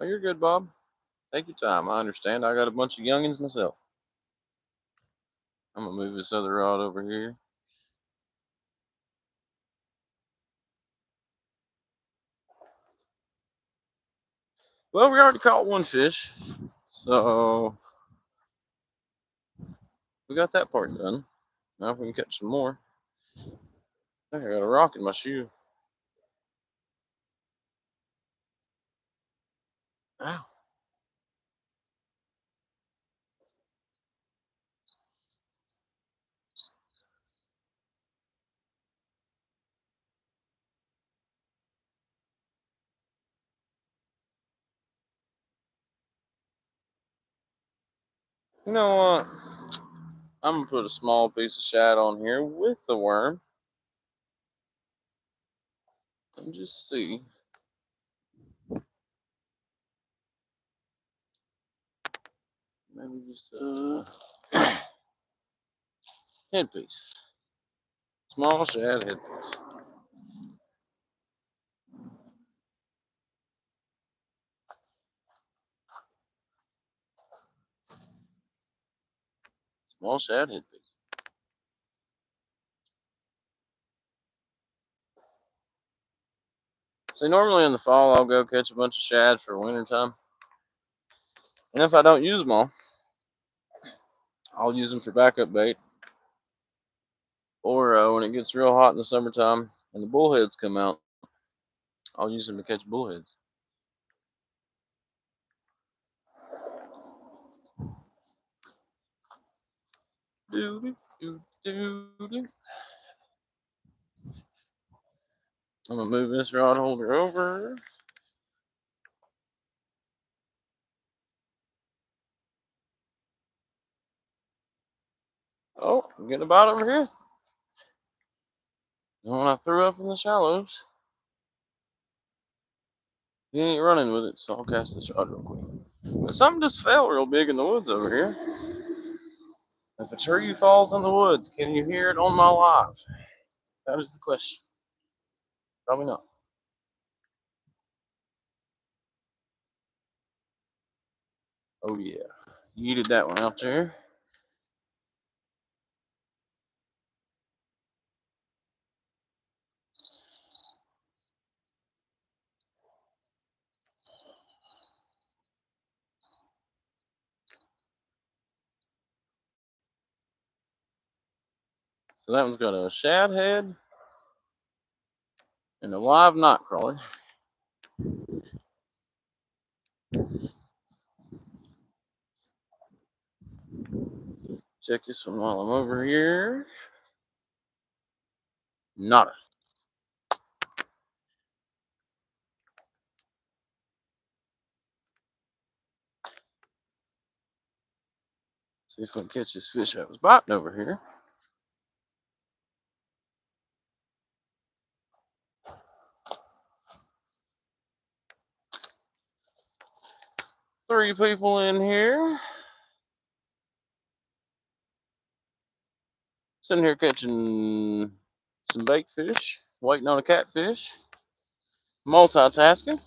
Oh, you're good, Bob. Take your time. I understand. I got a bunch of youngins myself. I'm gonna move this other rod over here. Well, we already caught one fish, so we got that part done. Now if we can catch some more. I think I got a rock in my shoe. Ow. You know what? I'm gonna put a small piece of shad on here with the worm and just see. Maybe just headpiece. Small shad headpiece. Small shad headpiece. See, normally in the fall I'll go catch a bunch of shad for winter time, and if I don't use them all, I'll use them for backup bait. Or when it gets real hot in the summertime and the bullheads come out, I'll use them to catch bullheads. Doody, doody, doody. I'm gonna move this rod holder over. Oh, I'm getting a bite over here. The one I threw up in the shallows. He ain't running with it, so I'll cast this rod real quick. But something just fell real big in the woods over here. If a tree falls in the woods, can you hear it on my live? That is the question. Probably not. Oh yeah, yeeted that one out there. So that one's got a shad head and a live knot crawler. Check this one while I'm over here. Nada. See if I can catch this fish that was biting over here. Three people in here. Sitting here catching some bait fish, waiting on a catfish. Multitasking.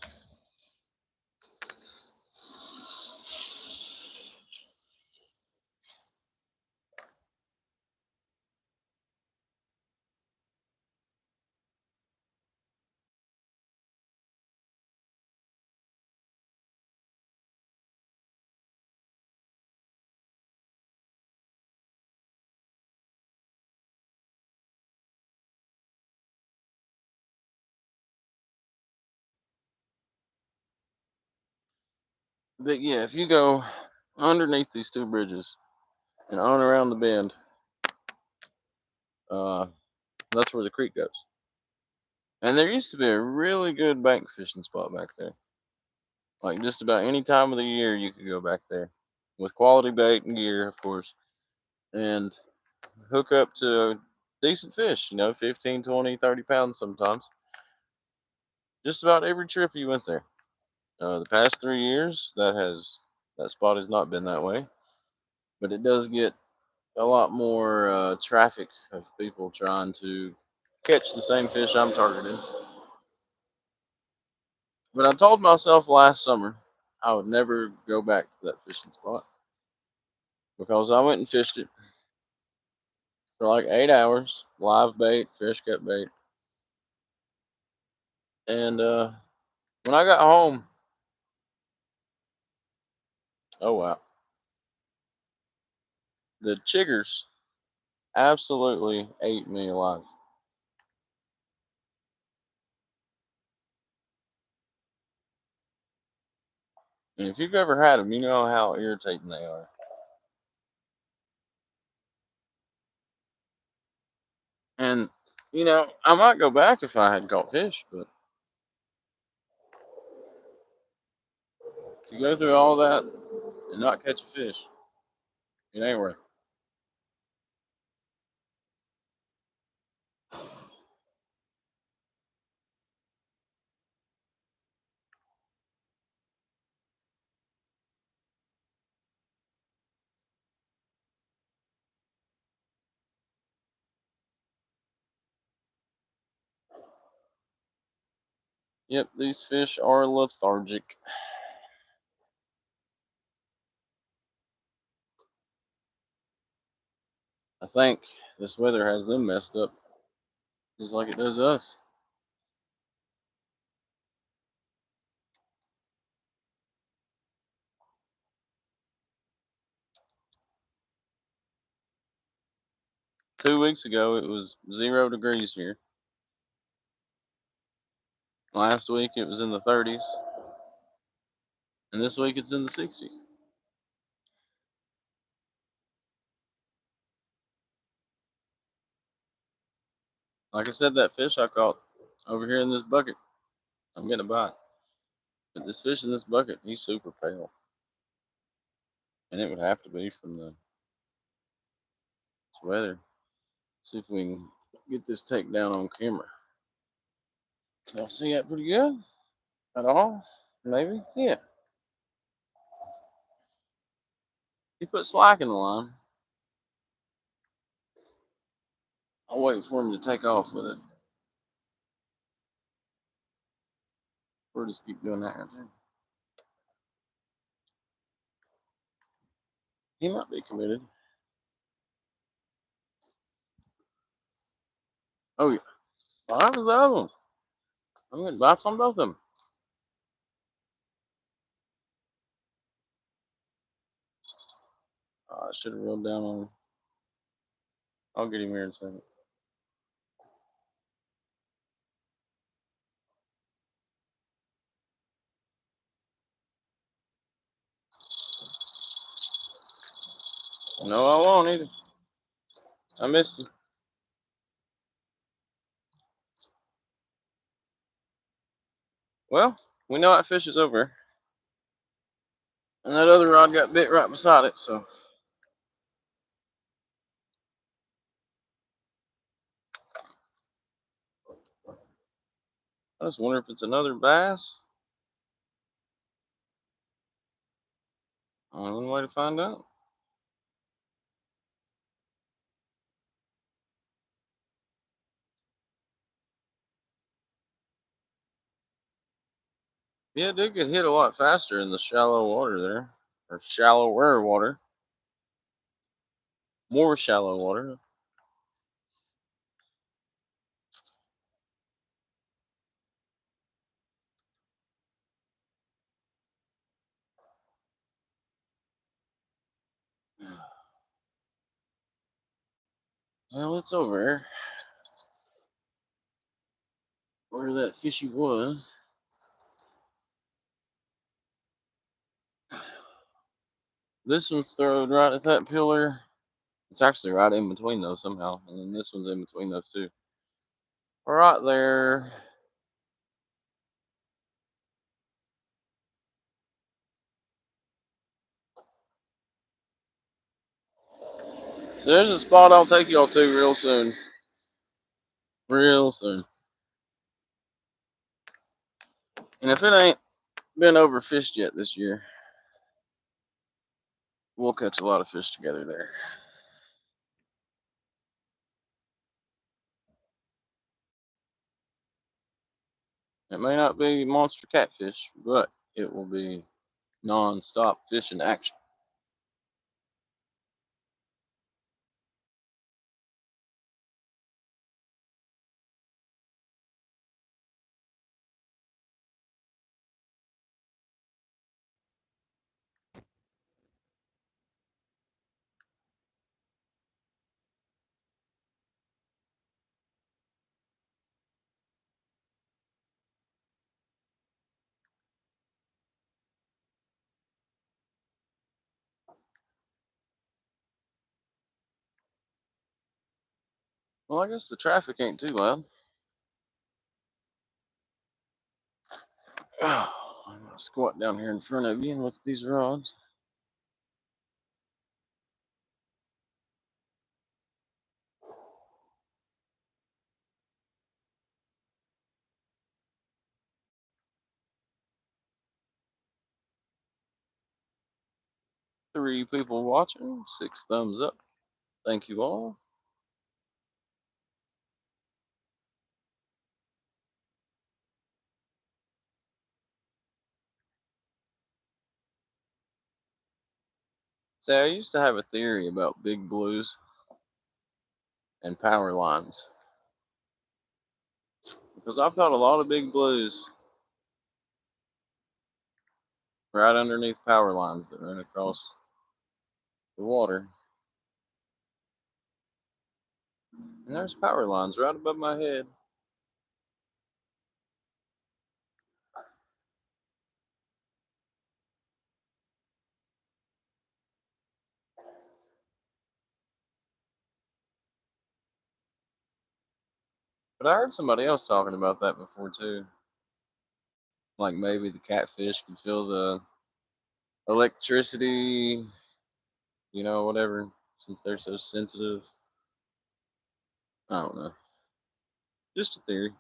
But yeah, if you go underneath these two bridges and on around the bend, uh, that's where the creek goes. And there used to be a really good bank fishing spot back there. Like just about any time of the year, you could go back there with quality bait and gear, of course, and hook up to decent fish, 15, 20, 30 pounds sometimes. Just about every trip you went there. The past 3 years, that spot has not been that way, but it does get a lot more traffic of people trying to catch the same fish I'm targeting. But I told myself last summer I would never go back to that fishing spot because I went and fished it for like 8 hours, live bait, fish cut bait. And when I got home, oh wow, the chiggers absolutely ate me alive. And if you've ever had them, you know how irritating they are. And I might go back if I had caught fish, but to go through all that and not catch a fish, it ain't worth it. Yep, these fish are lethargic. I think this weather has them messed up just like it does us. Two weeks ago, it was 0 degrees here. Last week, it was in the 30s. And this week, it's in the 60s. Like I said, that fish I caught over here in this bucket, I'm getting a bite. But this fish in this bucket, he's super pale. And it would have to be from the weather. See if we can get this take down on camera. Can y'all see that pretty good? At all? Maybe? Yeah. He put slack in the line. I'll wait for him to take off with it. We'll just keep doing that right there. He might be committed. Oh, yeah. Well, that was the other one. I'm going to bites on both of them. Oh, I should have reeled down on him. I'll get him here in a second. No, I won't either. I missed him. Well, we know that fish is over. And that other rod got bit right beside it, so. I just wonder if it's another bass. Only one way to find out. Yeah, it did get hit a lot faster in the shallow water there. Or shallower water. More shallow water. Well, it's over where that fishy was. This one's thrown right at that pillar. It's actually right in between those somehow. And then this one's in between those two. Right there. So there's a spot I'll take y'all to real soon. Real soon. And if it ain't been overfished yet this year, we'll catch a lot of fish together there. It may not be monster catfish, but it will be non-stop fishing action. Well, I guess the traffic ain't too loud. I'm gonna squat down here in front of you and look at these rods. Three people watching, 6 thumbs up. Thank you all. Say, I used to have a theory about big blues and power lines because I've caught a lot of big blues right underneath power lines that run across the water. And there's power lines right above my head. But I heard somebody else talking about that before too. Like maybe the catfish can feel the electricity, whatever, since they're so sensitive. I don't know. Just a theory.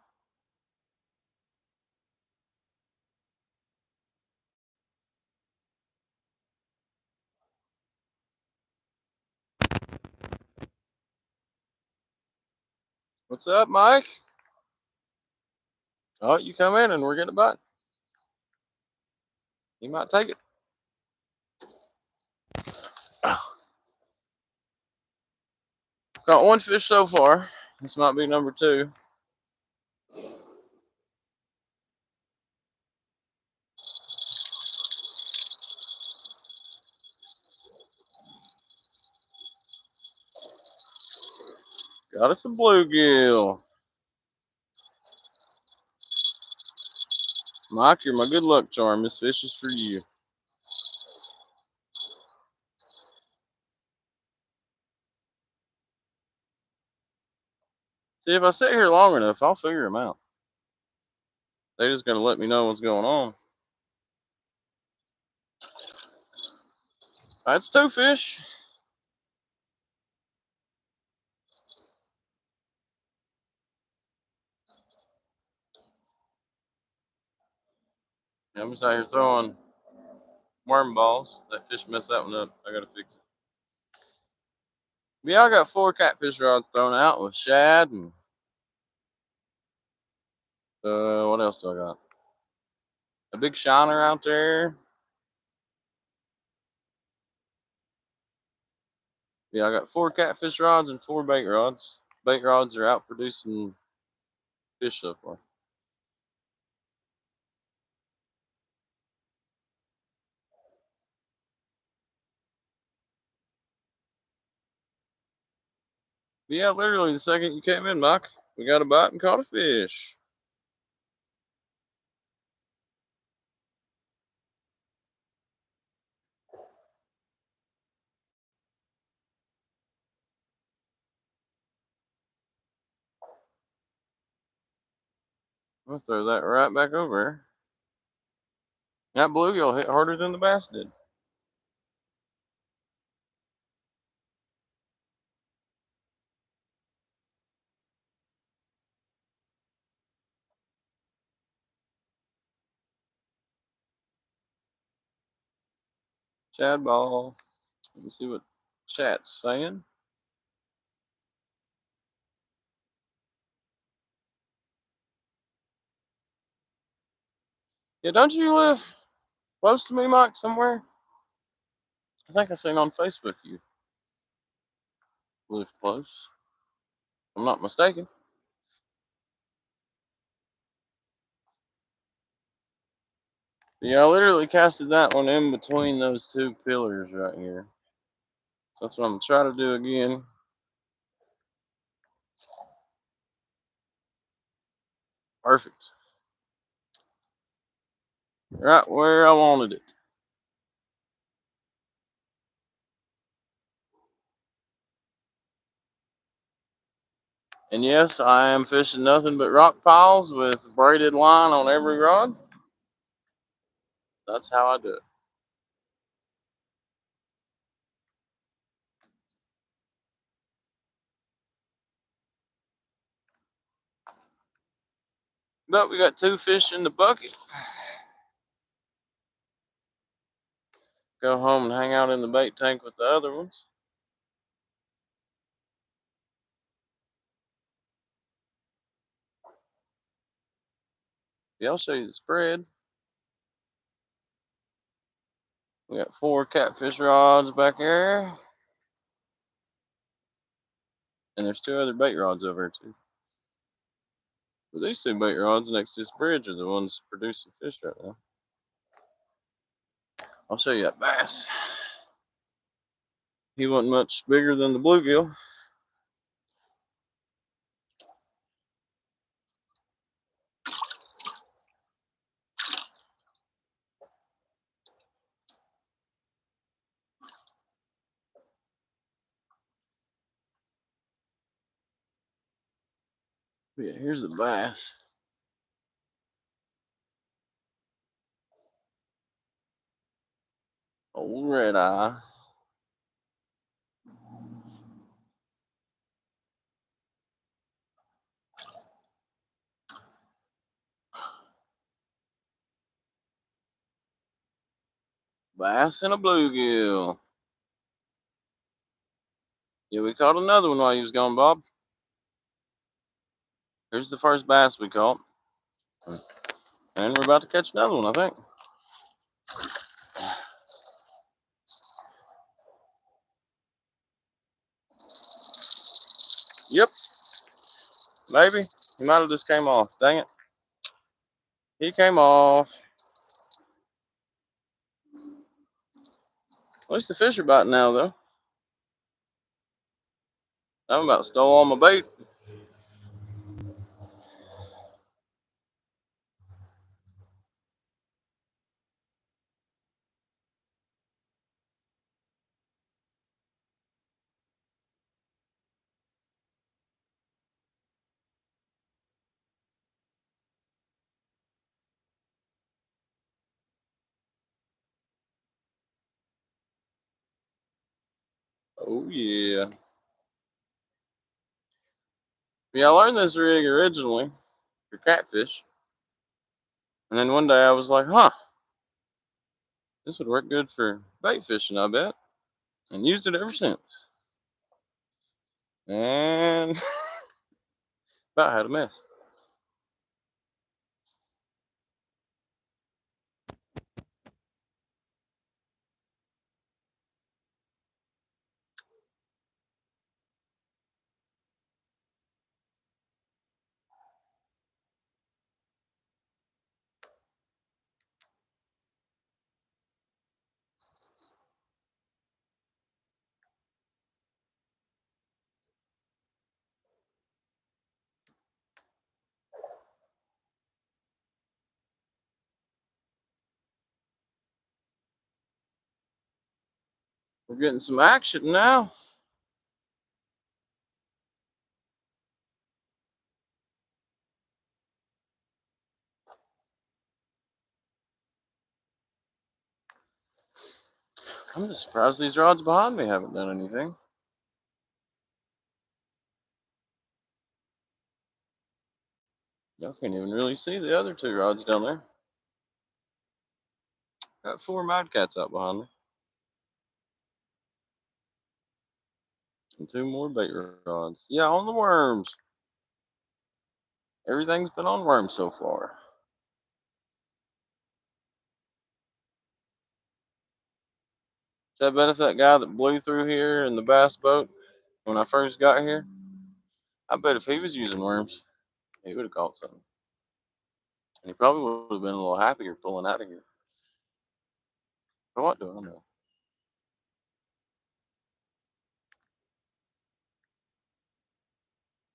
What's up, Mike? Oh, you come in and we're getting a bite. You might take it. Got one fish so far. This might be number 2. Got us a bluegill. Mike, you're my good luck charm. This fish is for you. See, if I sit here long enough, I'll figure them out. They just gotta let me know what's going on. That's 2 fish. I'm just out here throwing worm balls. That fish messed that one up. I gotta fix it. Yeah, I got 4 catfish rods thrown out with shad and what else do I got? A big shiner out there. Yeah, I got 4 catfish rods and 4 bait rods. Bait rods are out producing fish so far. But yeah, literally the second you came in, Mike, we got a bite and caught a fish. I'm gonna throw that right back over. That bluegill hit harder than the bass did. Shad ball. Let me see what chat's saying. Yeah, don't you live close to me, Mike, somewhere? I think I seen on Facebook you live close. I'm not mistaken. Yeah, I literally casted that one in between those 2 pillars right here. So that's what I'm gonna try to do again. Perfect. Right where I wanted it. And yes, I am fishing nothing but rock piles with braided line on every rod. That's how I do it. But we got 2 fish in the bucket. Go home and hang out in the bait tank with the other ones. Yeah, I'll show you the spread. We got 4 catfish rods back here. And there's 2 other bait rods over here too. But these 2 bait rods next to this bridge are the ones producing fish right now. I'll show you that bass. He wasn't much bigger than the bluegill. But yeah, here's the bass. Old red eye. Bass and a bluegill. Yeah, we caught another one while he was gone, Bob. Here's the first bass we caught. And we're about to catch another one, I think. Yep. Maybe. He might have just came off. Dang it. He came off. At least the fish are biting now, though. I'm about to stole all my bait. Oh, yeah. Yeah, I learned this rig originally for catfish. And then one day I was like, huh, this would work good for bait fishing, I bet. And used it ever since. And about had a mess. We're getting some action now. I'm just surprised these rods behind me haven't done anything. Y'all can't even really see the other 2 rods down there. Got 4 mad cats out behind me. And 2 more bait rods. Yeah, on the worms. Everything's been on worms so far. So I bet if that guy that blew through here in the bass boat when I first got here, I bet if he was using worms, he would have caught something. And he probably would have been a little happier pulling out of here. But what do I know?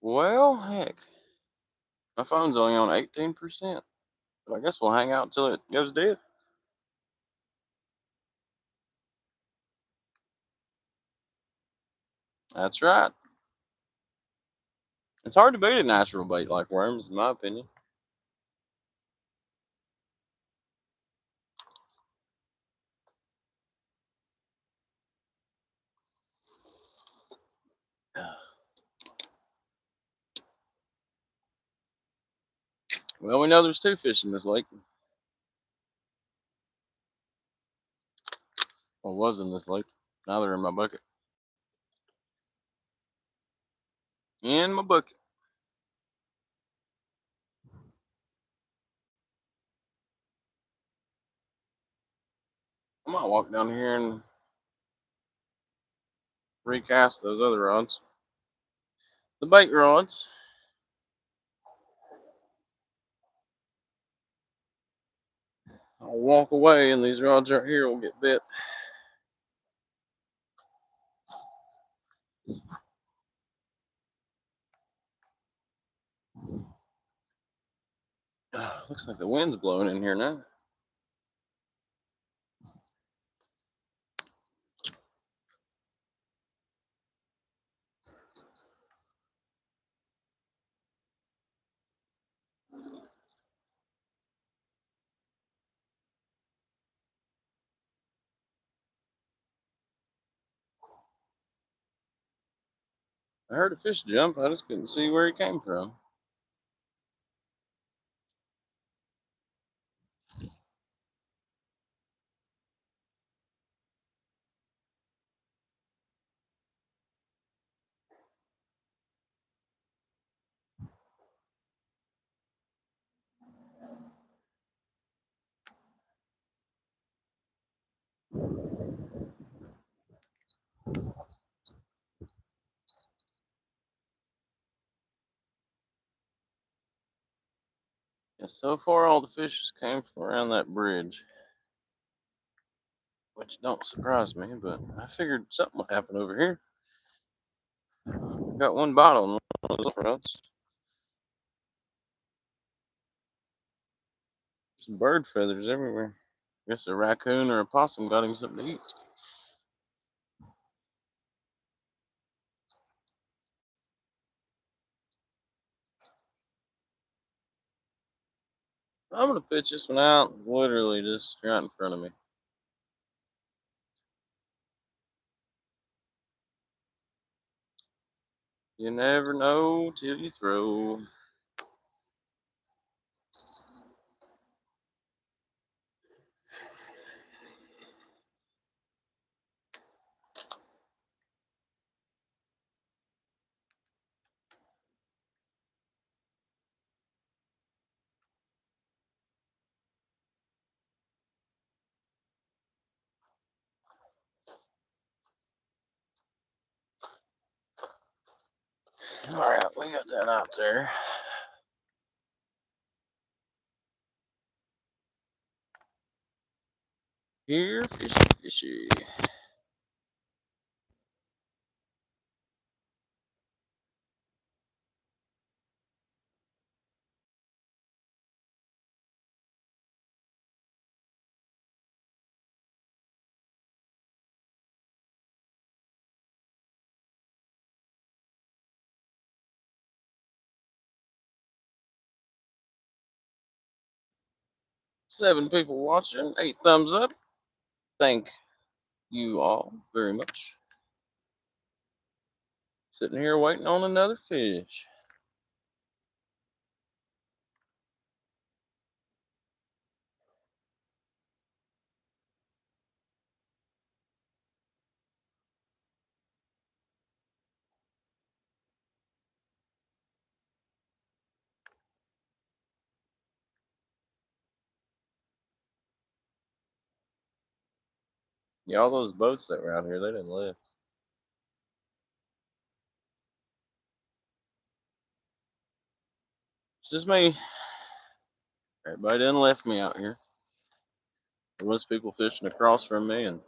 Well, heck. My phone's only on 18%. But I guess we'll hang out until it goes dead. That's right. It's hard to beat a natural bait like worms, in my opinion. Well, we know there's 2 fish in this lake. Well, was in this lake. Now they're in my bucket. In my bucket. I might walk down here and recast those other rods. The bait rods. I'll walk away and these rods right here will get bit. Looks like the wind's blowing in here now. I heard a fish jump. I just couldn't see where he came from. Yeah, so far all the fishes came from around that bridge, which don't surprise me, but I figured something would happen over here. Got one bite on one of those rods. Some bird feathers everywhere. Guess a raccoon or a possum got him something to eat. I'm gonna pitch this one out, literally just right in front of me. You never know till you throw. Alright, we got that out there. Here, fishy, fishy. Seven people watching, 8 thumbs up. Thank you all very much. Sitting here waiting on another fish. Yeah, all those boats that were out here, they didn't lift. It's just me. Everybody done left me out here. There was people fishing across from me and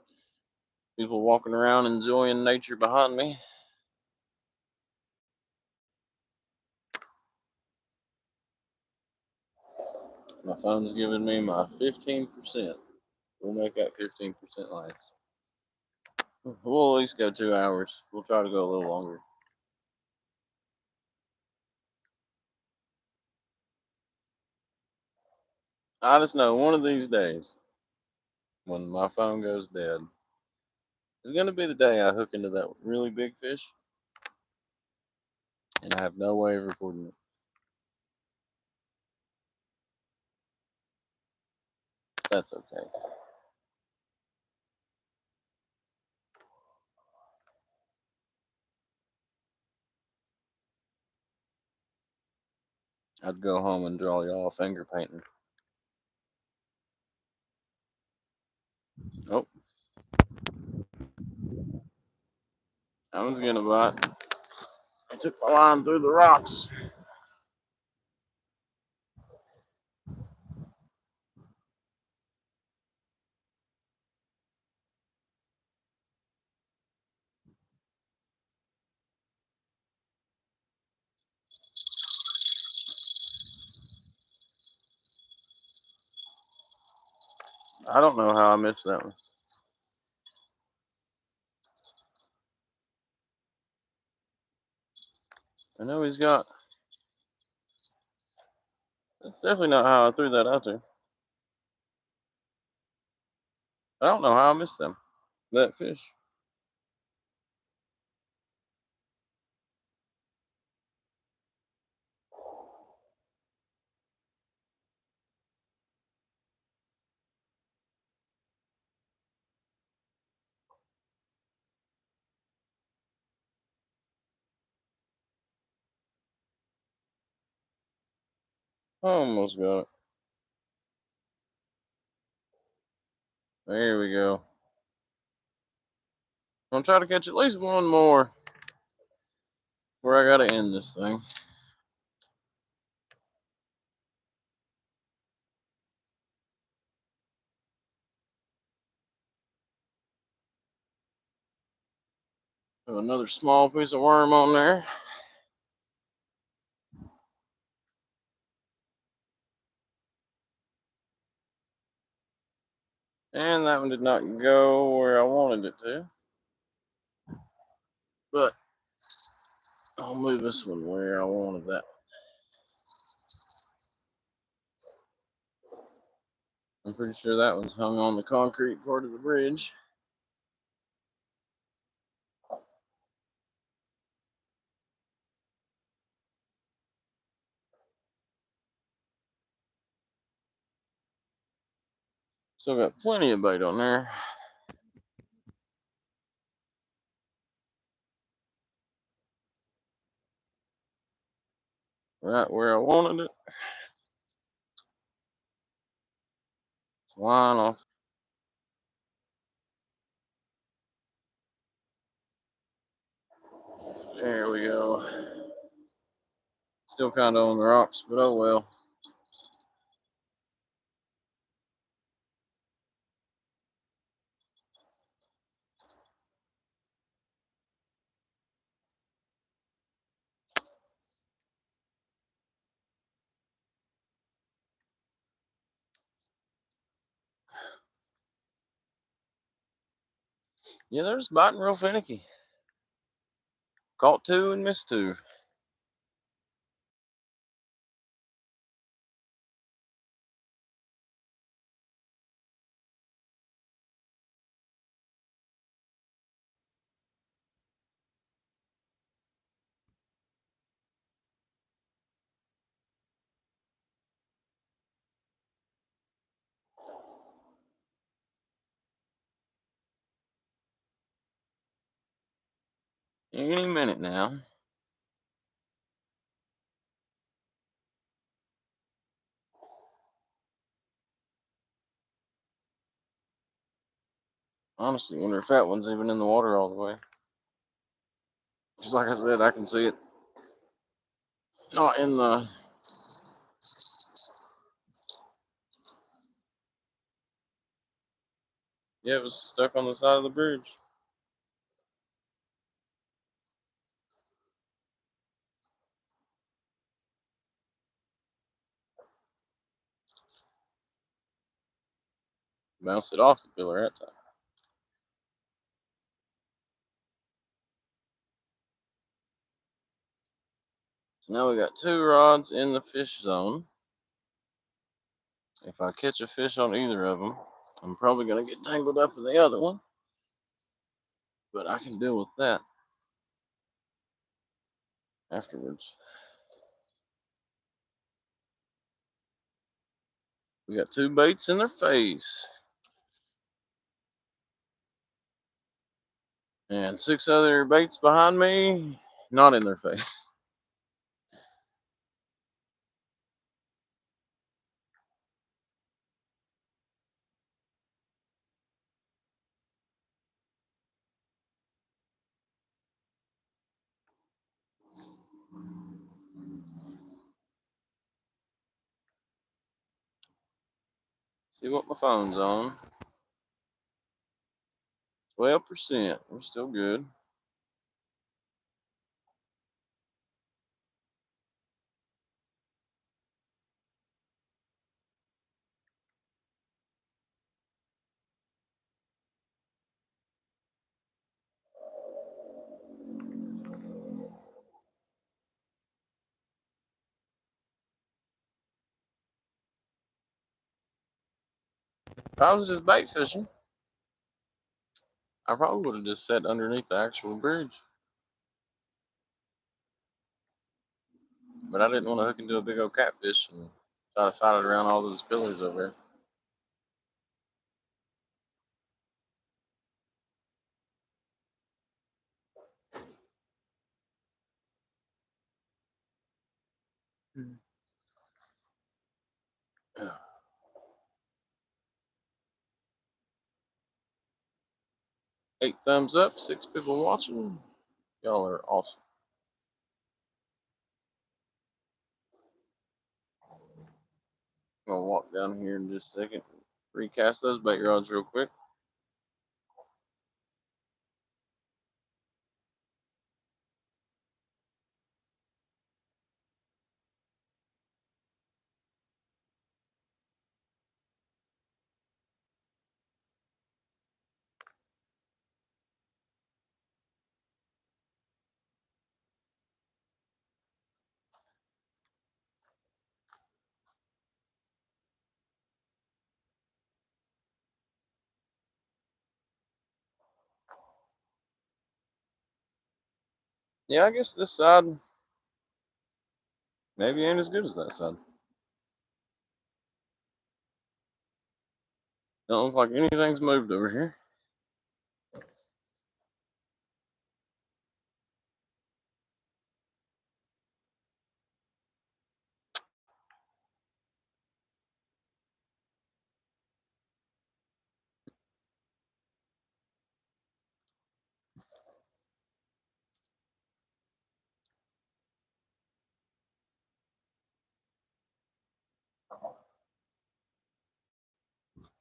people walking around enjoying nature behind me. My phone's giving me my 15%. We'll make that 15% last. We'll at least go 2 hours. We'll try to go a little longer. I just know one of these days when my phone goes dead is going to be the day I hook into that really big fish and I have no way of recording it. That's okay. I'd go home and draw y'all finger painting. Oh, that one's gonna bite. I took my line through the rocks. I don't know how I missed that one. I know he's got. That's definitely not how I threw that out there. I don't know how I missed that fish. I almost got it. There we go. I'm gonna try to catch at least one more before I gotta end this thing. Put another small piece of worm on there. And that one did not go where I wanted it to. But I'll move this one where I wanted that. I'm pretty sure that one's hung on the concrete part of the bridge. Still got plenty of bait on there. Right where I wanted it. Line off. There we go. Still kind of on the rocks, but oh well. Yeah, they're just biting real finicky. Caught two and missed two. Any minute now. Honestly, wonder if that one's even in the water all the way. Just like I said, I can see it. Not in the. Yeah, it was stuck on the side of the bridge. Bounced it off the pillar that time. So now we got two rods in the fish zone. If I catch a fish on either of them, I'm probably going to get tangled up in the other one. But I can deal with that afterwards. We got 2 baits in their face. And 6 other baits behind me, not in their face. See what my phone's on. 12%. We're still good. If I was just bait fishing, I probably would have just sat underneath the actual bridge. But I didn't want to hook into a big old catfish and try to fight it around all those pillars over there. 8 thumbs up, 6 people watching. Y'all are awesome. I'm gonna walk down here in just a second. Recast those bait rods real quick. Yeah, I guess this side maybe ain't as good as that side. Don't look like anything's moved over here.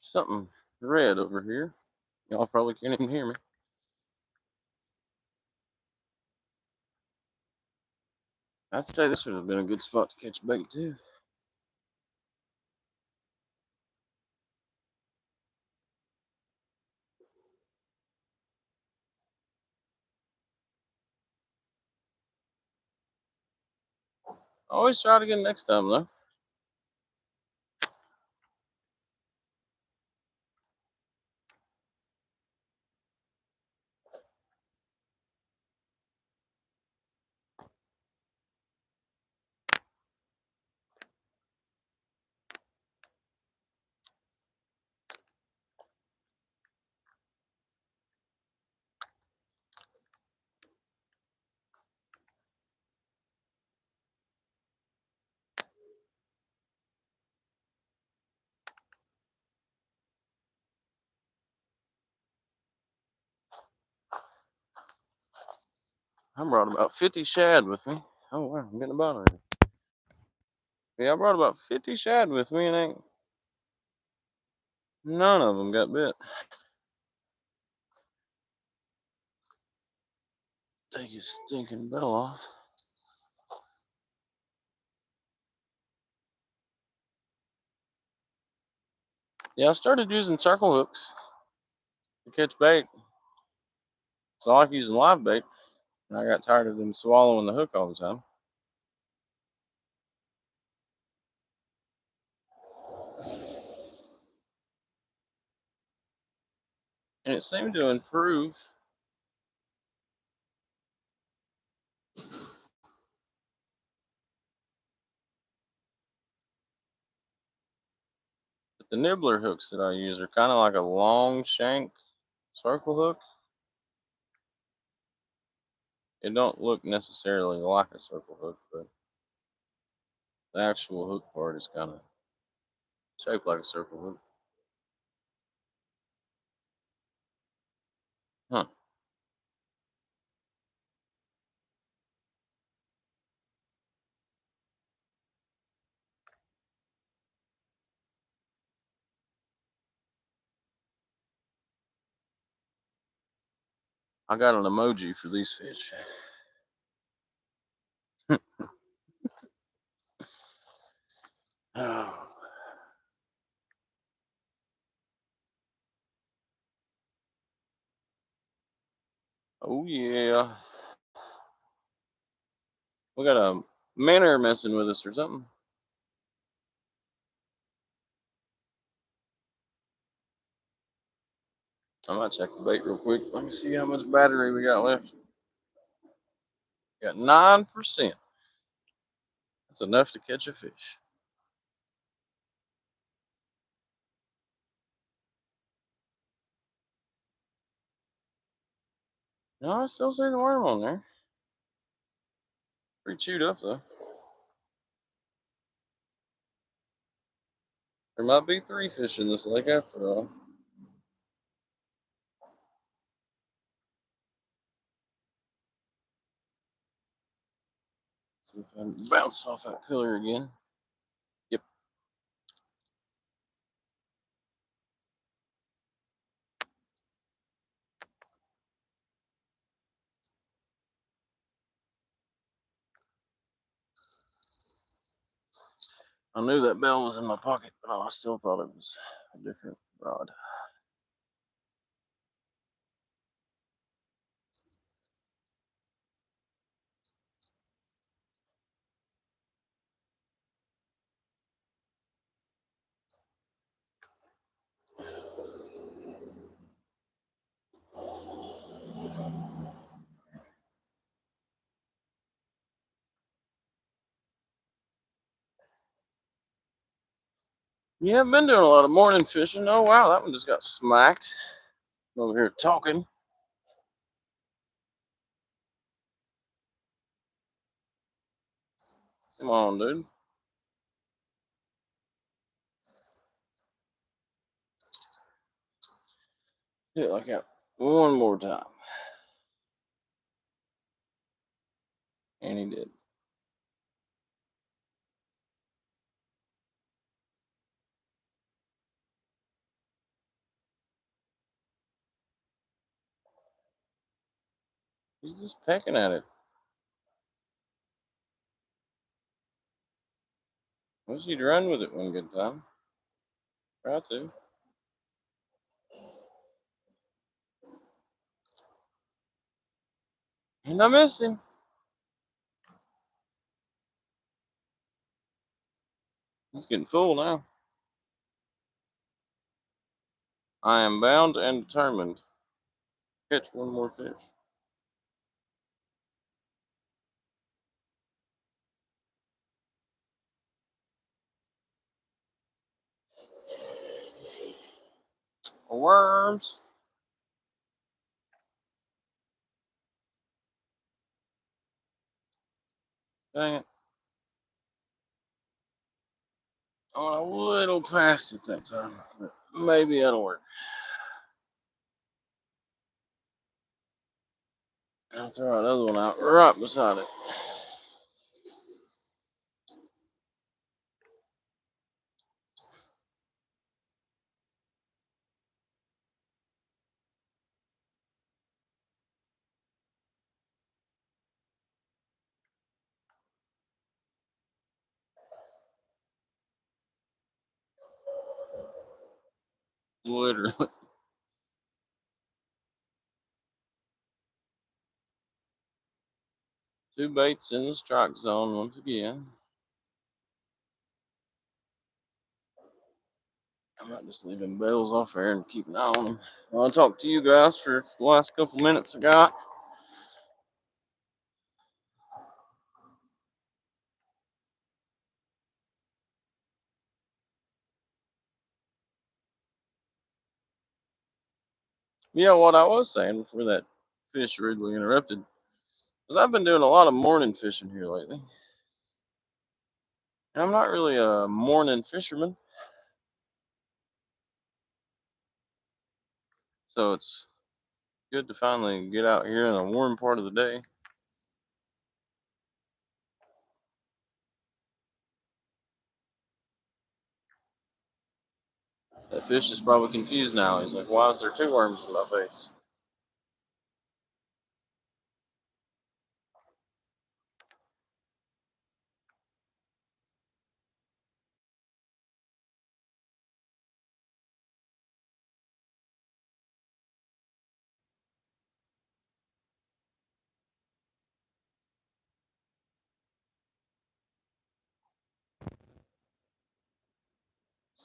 Something red over here. Y'all probably can't even hear me. I'd say this would have been a good spot to catch bait too. Always try it again next time though. I brought about 50 shad with me. Oh wow, I'm getting a bottom already. Yeah, I brought about 50 shad with me and ain't none of them got bit. Take his stinking bell off. Yeah, I started using circle hooks to catch bait. So I like using live bait. And I got tired of them swallowing the hook all the time. And it seemed to improve. But the nibbler hooks that I use are kind of like a long shank circle hook. It don't look necessarily like a circle hook, but the actual hook part is kind of shaped like a circle hook. Huh. I got an emoji for these fish. Oh. Oh yeah. We got a manor messing with us or something. I might check the bait real quick. Let me see how much battery we got left. Got 9%. That's enough to catch a fish. No, I still see the worm on there. Pretty chewed up though. There might be 3 fish in this lake after all. See if I can bounce off that pillar again. Yep. I knew that bell was in my pocket, but I still thought it was a different rod. Yeah, I've been doing a lot of morning fishing. Oh wow, that one just got smacked. Over here talking. Come on, dude. Hit it like that one more time. And he did. He's just pecking at it. Wish he'd run with it one good time. Try to. And I missed him. He's getting full now. I am bound and determined to catch one more fish. Worms. Dang it. I went a little past it that time, but maybe that'll work. I'll throw another one out right beside it. Literally. 2 baits in the strike zone once again. I might just leave them bells off there and keep an eye on them. I'll talk to you guys for the last couple minutes I got. Yeah, what I was saying before that fish rudely interrupted was I've been doing a lot of morning fishing here lately. And I'm not really a morning fisherman, so it's good to finally get out here in a warm part of the day. That fish is probably confused now. He's like, why is there two worms in my face?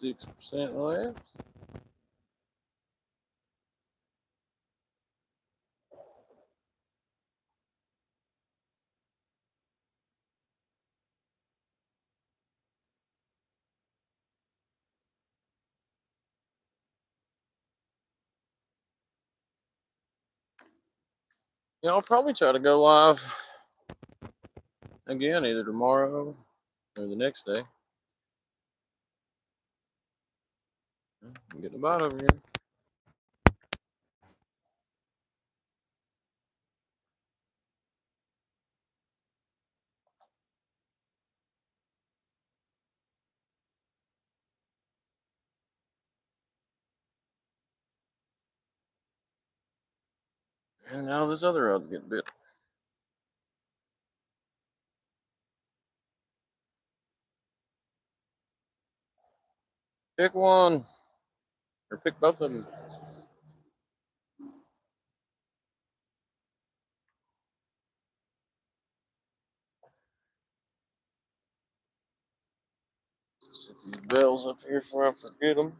6% left. Yeah, I'll probably try to go live again either tomorrow or the next day. I'm getting a bite over here. And now this other rod's getting bit. Pick one. Or pick both of them. Set these bells up here before I forget them.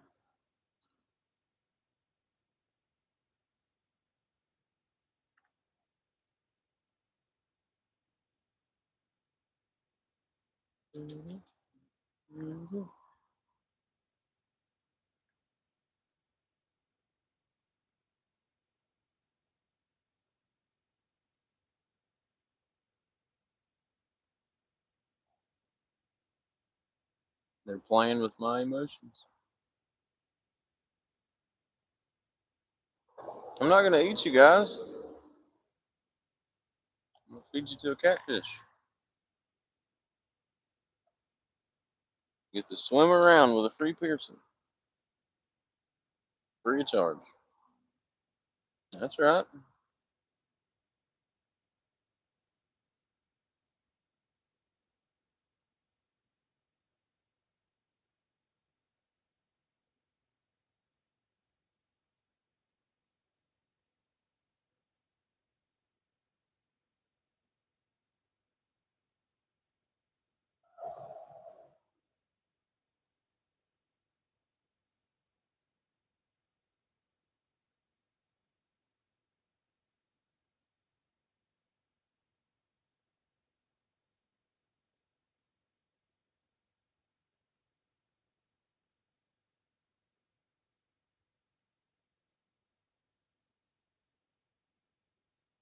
They're playing with my emotions. I'm not gonna eat you guys. I'm gonna feed you to a catfish. You get to swim around with a free piercing. Free of charge. That's right.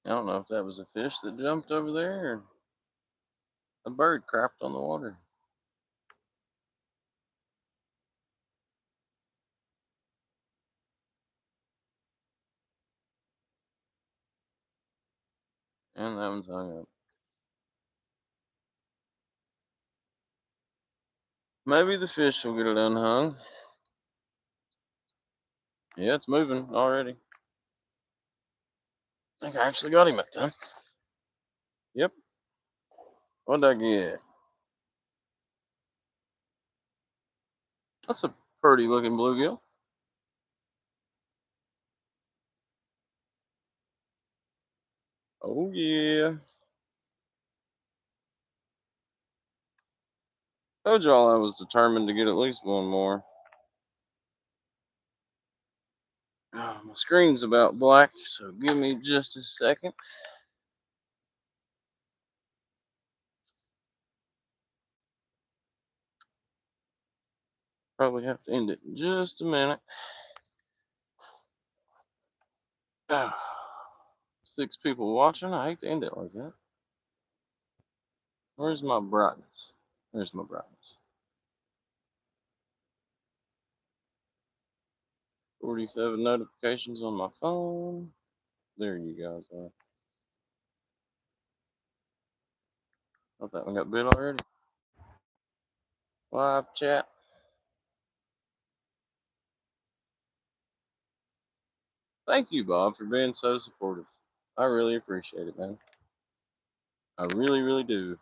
I don't know if that was a fish that jumped over there or a bird crapped on the water. And that one's hung up. Maybe the fish will get it unhung. Yeah, it's moving already. I think I actually got him that time. Yep. What'd I get? That's a pretty looking bluegill. Oh yeah. Told y'all I was determined to get at least one more. My screen's about black, so give me just a second. Probably have to end it in just a minute. 6 people watching. I hate to end it like that. Where's my brightness? There's my brightness. 47 notifications on my phone. There you guys are. I thought we got bit already. Live chat. Thank you, Bob, for being so supportive. I really appreciate it, man. I really, really do.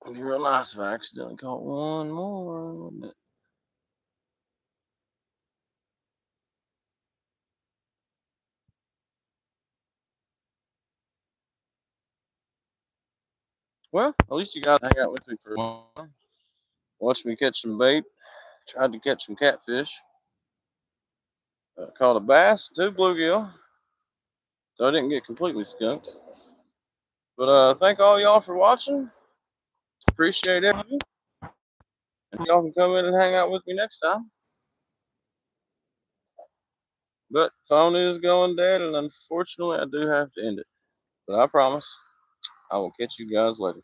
It'd be real nice if I accidentally caught one more, wouldn't it? Well, at least you guys hang out with me for a while. Watch me catch some bait. Tried to catch some catfish. Caught a bass, 2 bluegill. So I didn't get completely skunked. But thank all y'all for watching. Appreciate everything. And y'all can come in and hang out with me next time. But phone is going dead, and unfortunately I do have to end it. But I promise I will catch you guys later.